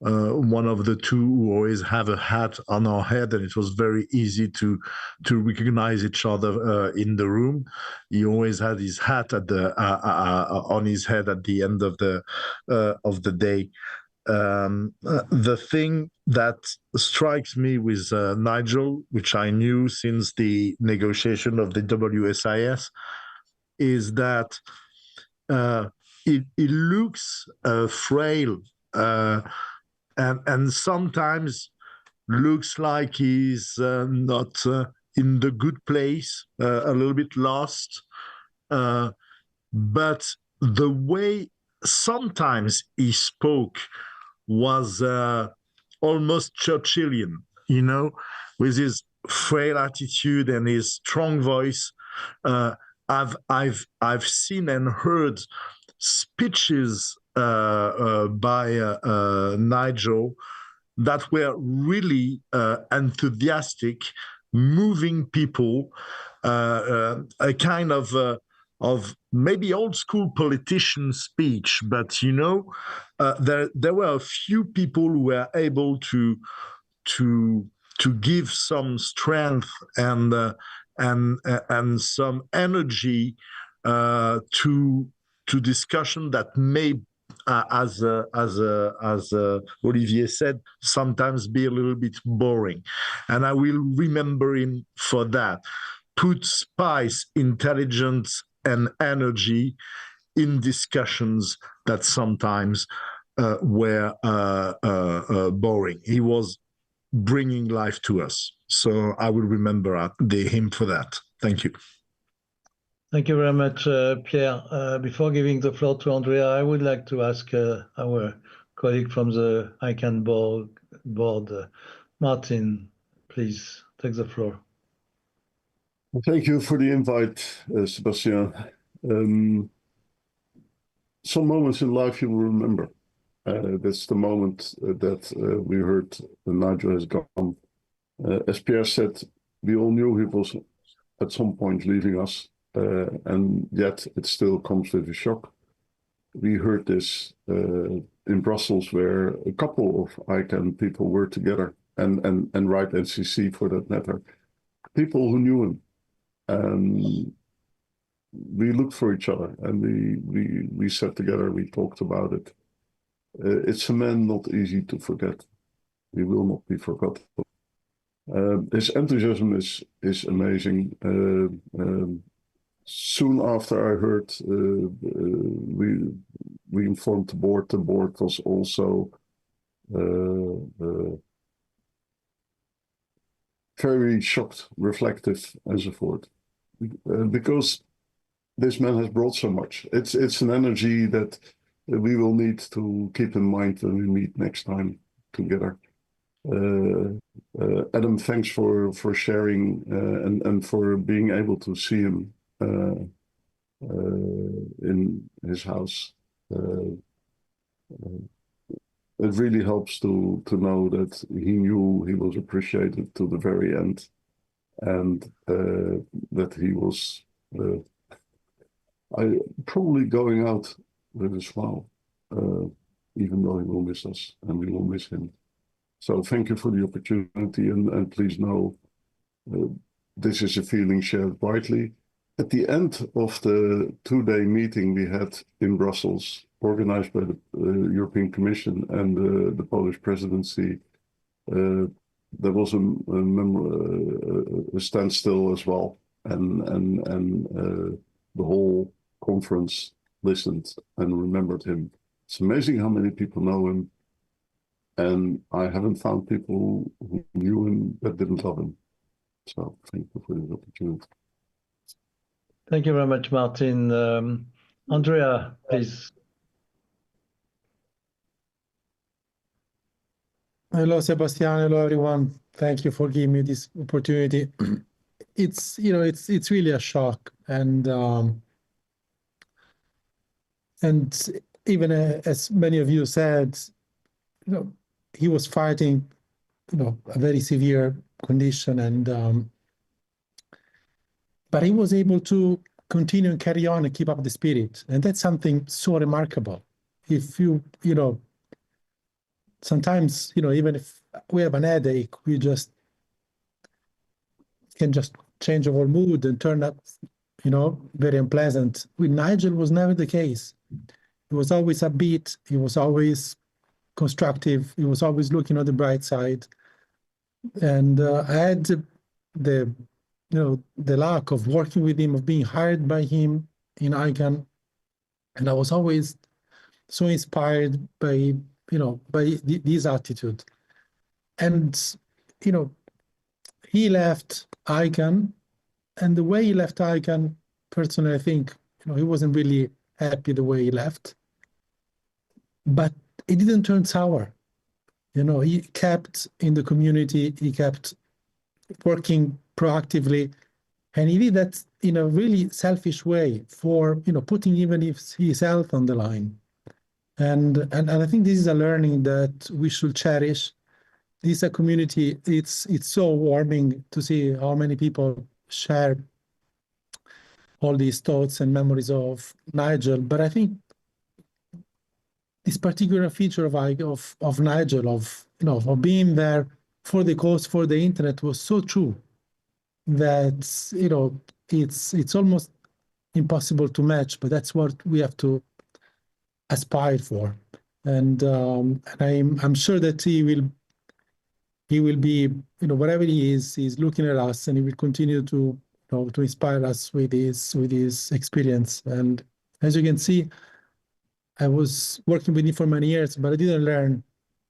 one of the two who always have a hat on our head, and it was very easy to recognize each other in the room. He always had his hat at the on his head at the end of the day. The thing that strikes me with Nigel, which I knew since the negotiation of the WSIS, is that it looks frail and sometimes looks like he's not in the good place, a little bit lost. But the way sometimes he spoke was almost Churchillian, you know, with his frail attitude and his strong voice. I've seen and heard speeches by Nigel that were really enthusiastic, moving people, a kind of maybe old school politician speech, but you know, there were a few people who were able to give some strength and some energy to discussion that may, as Olivier said, sometimes be a little bit boring, and I will remember him for that. Put spice, intelligence, and energy in discussions that sometimes were boring. He was bringing life to us. So I will remember him for that. Thank you. Thank you very much, Pierre. Before giving the floor to Andrea, I would like to ask our colleague from the ICANN board, Martin, please take the floor. Thank you for the invite, Sébastien. Some moments in life you will remember. That's the moment that we heard Nigel has gone. As Pierre said, we all knew he was at some point leaving us, and yet it still comes with a shock. We heard this in Brussels, where a couple of ICANN people were together, and Right NCC for that matter, people who knew him. We looked for each other, and we sat together, we talked about it. It's a man not easy to forget. He will not be forgotten. His enthusiasm is amazing. Soon after I heard, we informed the board. The board was also very shocked, reflective, and so forth, because this man has brought so much. It's an energy that we will need to keep in mind when we meet next time together. Adam, thanks for sharing and for being able to see him in his house. It really helps to know that he knew he was appreciated to the very end, and that he was probably going out with a smile, even though he will miss us and we will miss him. So thank you for the opportunity, and please know this is a feeling shared widely. At the end of the two-day meeting we had in Brussels, organized by the European Commission and the Polish presidency, there was a standstill as well, and the whole conference listened and remembered him. It's amazing how many people know him, and I haven't found people who knew him that didn't love him. So thank you for this opportunity. Thank you very much, Martin. Andrea, please. Hello, Sébastien. Hello, everyone. Thank you for giving me this opportunity. It's really a shock, and even as many of you said, he was fighting, a very severe condition, and but he was able to continue and carry on and keep up the spirit, and that's something so remarkable. If you sometimes, even if we have an headache, we just can just change our mood and turn up, very unpleasant. With Nigel was never the case. He was always upbeat. He was always constructive. He was always looking on the bright side. And I had the luck of working with him, of being hired by him in ICANN. And I was always so inspired by this attitude. And, he left ICANN, and the way he left ICANN, personally, I think, he wasn't really happy the way he left. But it didn't turn sour. He kept in the community, he kept working proactively, and he did that in a really selfish way for, putting even his health on the line. And I think this is a learning that we should cherish. This is a community, it's so warming to see how many people share all these thoughts and memories of Nigel. But I think this particular feature of Nigel, of being there for the cause, for the internet, was so true that, it's almost impossible to match, but that's what we have to aspire for. And I'm sure that he will be, wherever he is, he's looking at us, and he will continue to inspire us with his experience. And as you can see, I was working with him for many years, but I didn't learn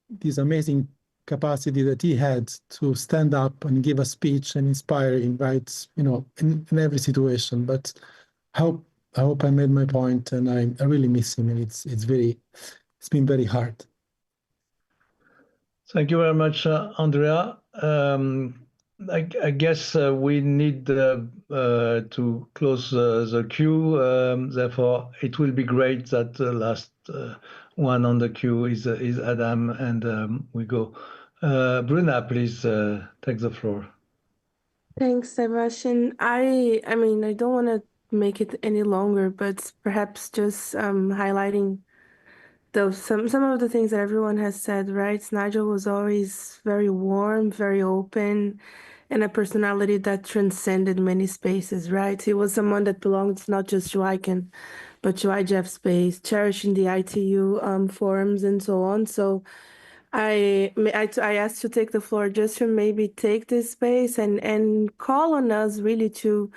this amazing capacity that he had to stand up and give a speech and inspire him, right? In every situation. But I hope I made my point, and I really miss him, and it's been very hard. Thank you very much, Andrea. I guess we need to close the queue. Therefore, it will be great that the last one on the queue is Adam, and we go. Bruna, please take the floor. Thanks, Sébastien. I mean, I don't want to make it any longer, but perhaps just highlighting some of the things that everyone has said, right? Nigel was always very warm, very open, and a personality that transcended many spaces, right? He was someone that belonged not just to ICANN, but to IGF space, cherishing the ITU forums and so on. So I asked to take the floor just to maybe take this space and call on us really to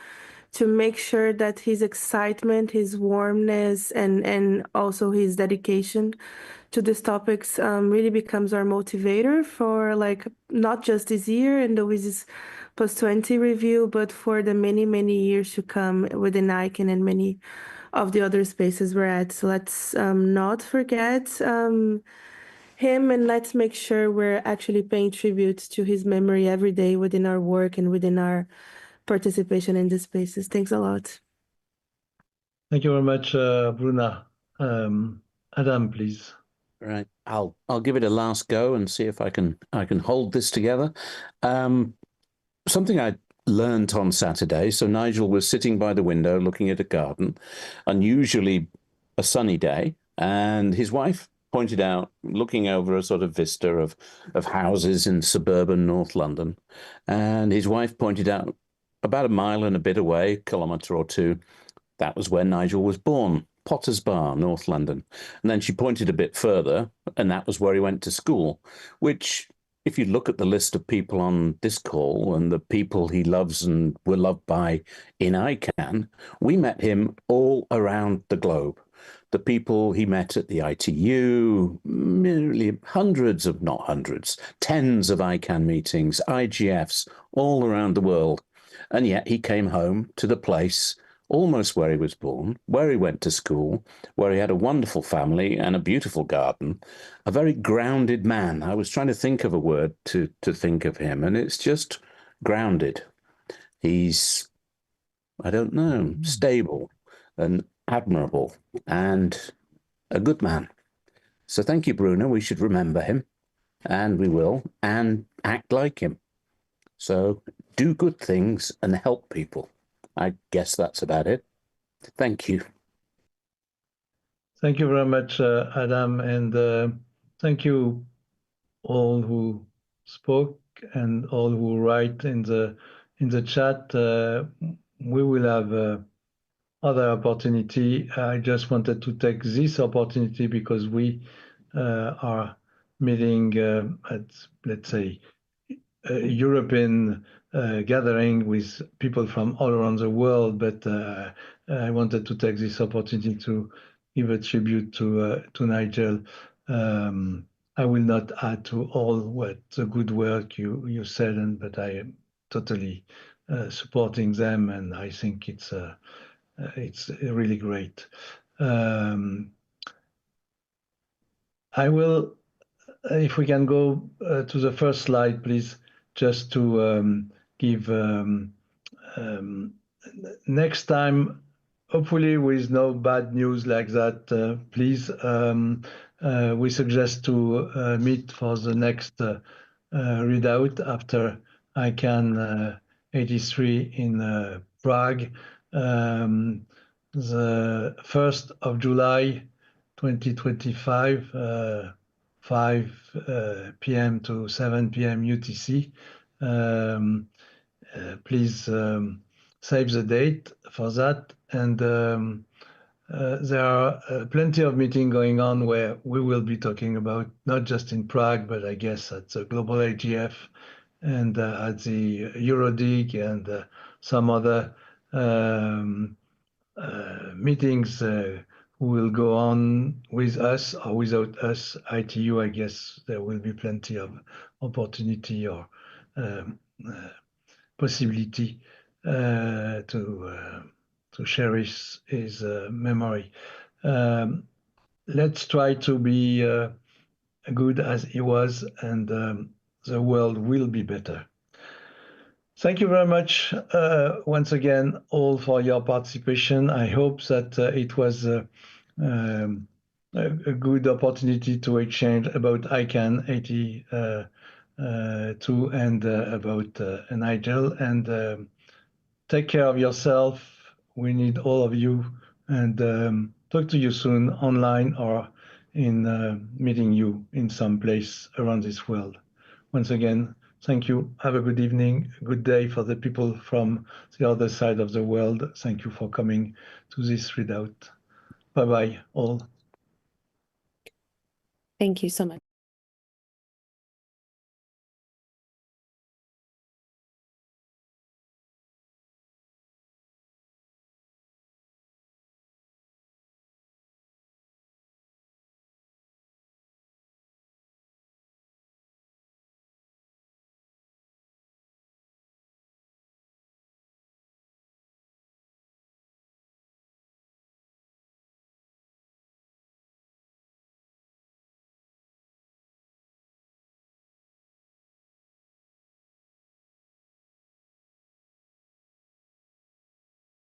make sure that his excitement, his warmness, and also his dedication to these topics really becomes our motivator for not just this year and the WSIS Plus 20 review, but for the many, many years to come within ICANN and many of the other spaces we're at. So let's not forget him, and let's make sure we're actually paying tribute to his memory every day within our work and within our participation in these spaces. Thanks a lot. Thank you very much, Bruna. Adam, please. Right, I'll give it a last go and see if I can hold this together. Something I learned on Saturday. So Nigel was sitting by the window looking at a garden, unusually a sunny day, and his wife pointed out, looking over a sort of vista of houses in suburban North London, and his wife pointed out about a mile and a bit away, kilometre or two, that was where Nigel was born, Potter's Bar, North London. And then she pointed a bit further, and that was where he went to school, which, if you look at the list of people on this call and the people he loves and were loved by in ICANN, we met him all around the globe. The people he met at the ITU, nearly hundreds, if not hundreds, tens of ICANN meetings, IGFs, all around the world. And yet he came home to the place almost where he was born, where he went to school, where he had a wonderful family and a beautiful garden, a very grounded man. I was trying to think of a word to think of him, and it's just grounded. He's, I don't know, stable and admirable and a good man. So thank you, Bruno. We should remember him, and we will, and act like him. So do good things and help people. I guess that's about it. Thank you. Thank you very much, Adam, and thank you all who spoke and all who write in the chat. We will have other opportunity. I just wanted to take this opportunity because we are meeting at, let's say, a European gathering with people from all around the world, but I wanted to take this opportunity to give a tribute to Nigel. I will not add to all what the good work you said, but I am totally supporting them, and I think it's really great. I will, if we can go to the first slide, please, just to give next time, hopefully with no bad news like that, please, we suggest to meet for the next readout after ICANN 83 in Prague. The 1st of July 2025, 5 p.m. to 7 p.m. UTC. Please save the date for that. And there are plenty of meetings going on where we will be talking about, not just in Prague, but I guess at the Global AGF and at the EuroDig and some other meetings will go on with us or without us. ITU, I guess there will be plenty of opportunity or possibility to cherish his memory. Let's try to be good as he was, and the world will be better. Thank you very much once again, all, for your participation. I hope that it was a good opportunity to exchange about ICANN 82 and about Nigel. And take care of yourself. We need all of you. And talk to you soon online or in meeting you in some place around this world. Once again, thank you. Have a good evening, good day for the people from the other side of the world. Thank you for coming to this readout. Bye-bye, all. Thank you so much.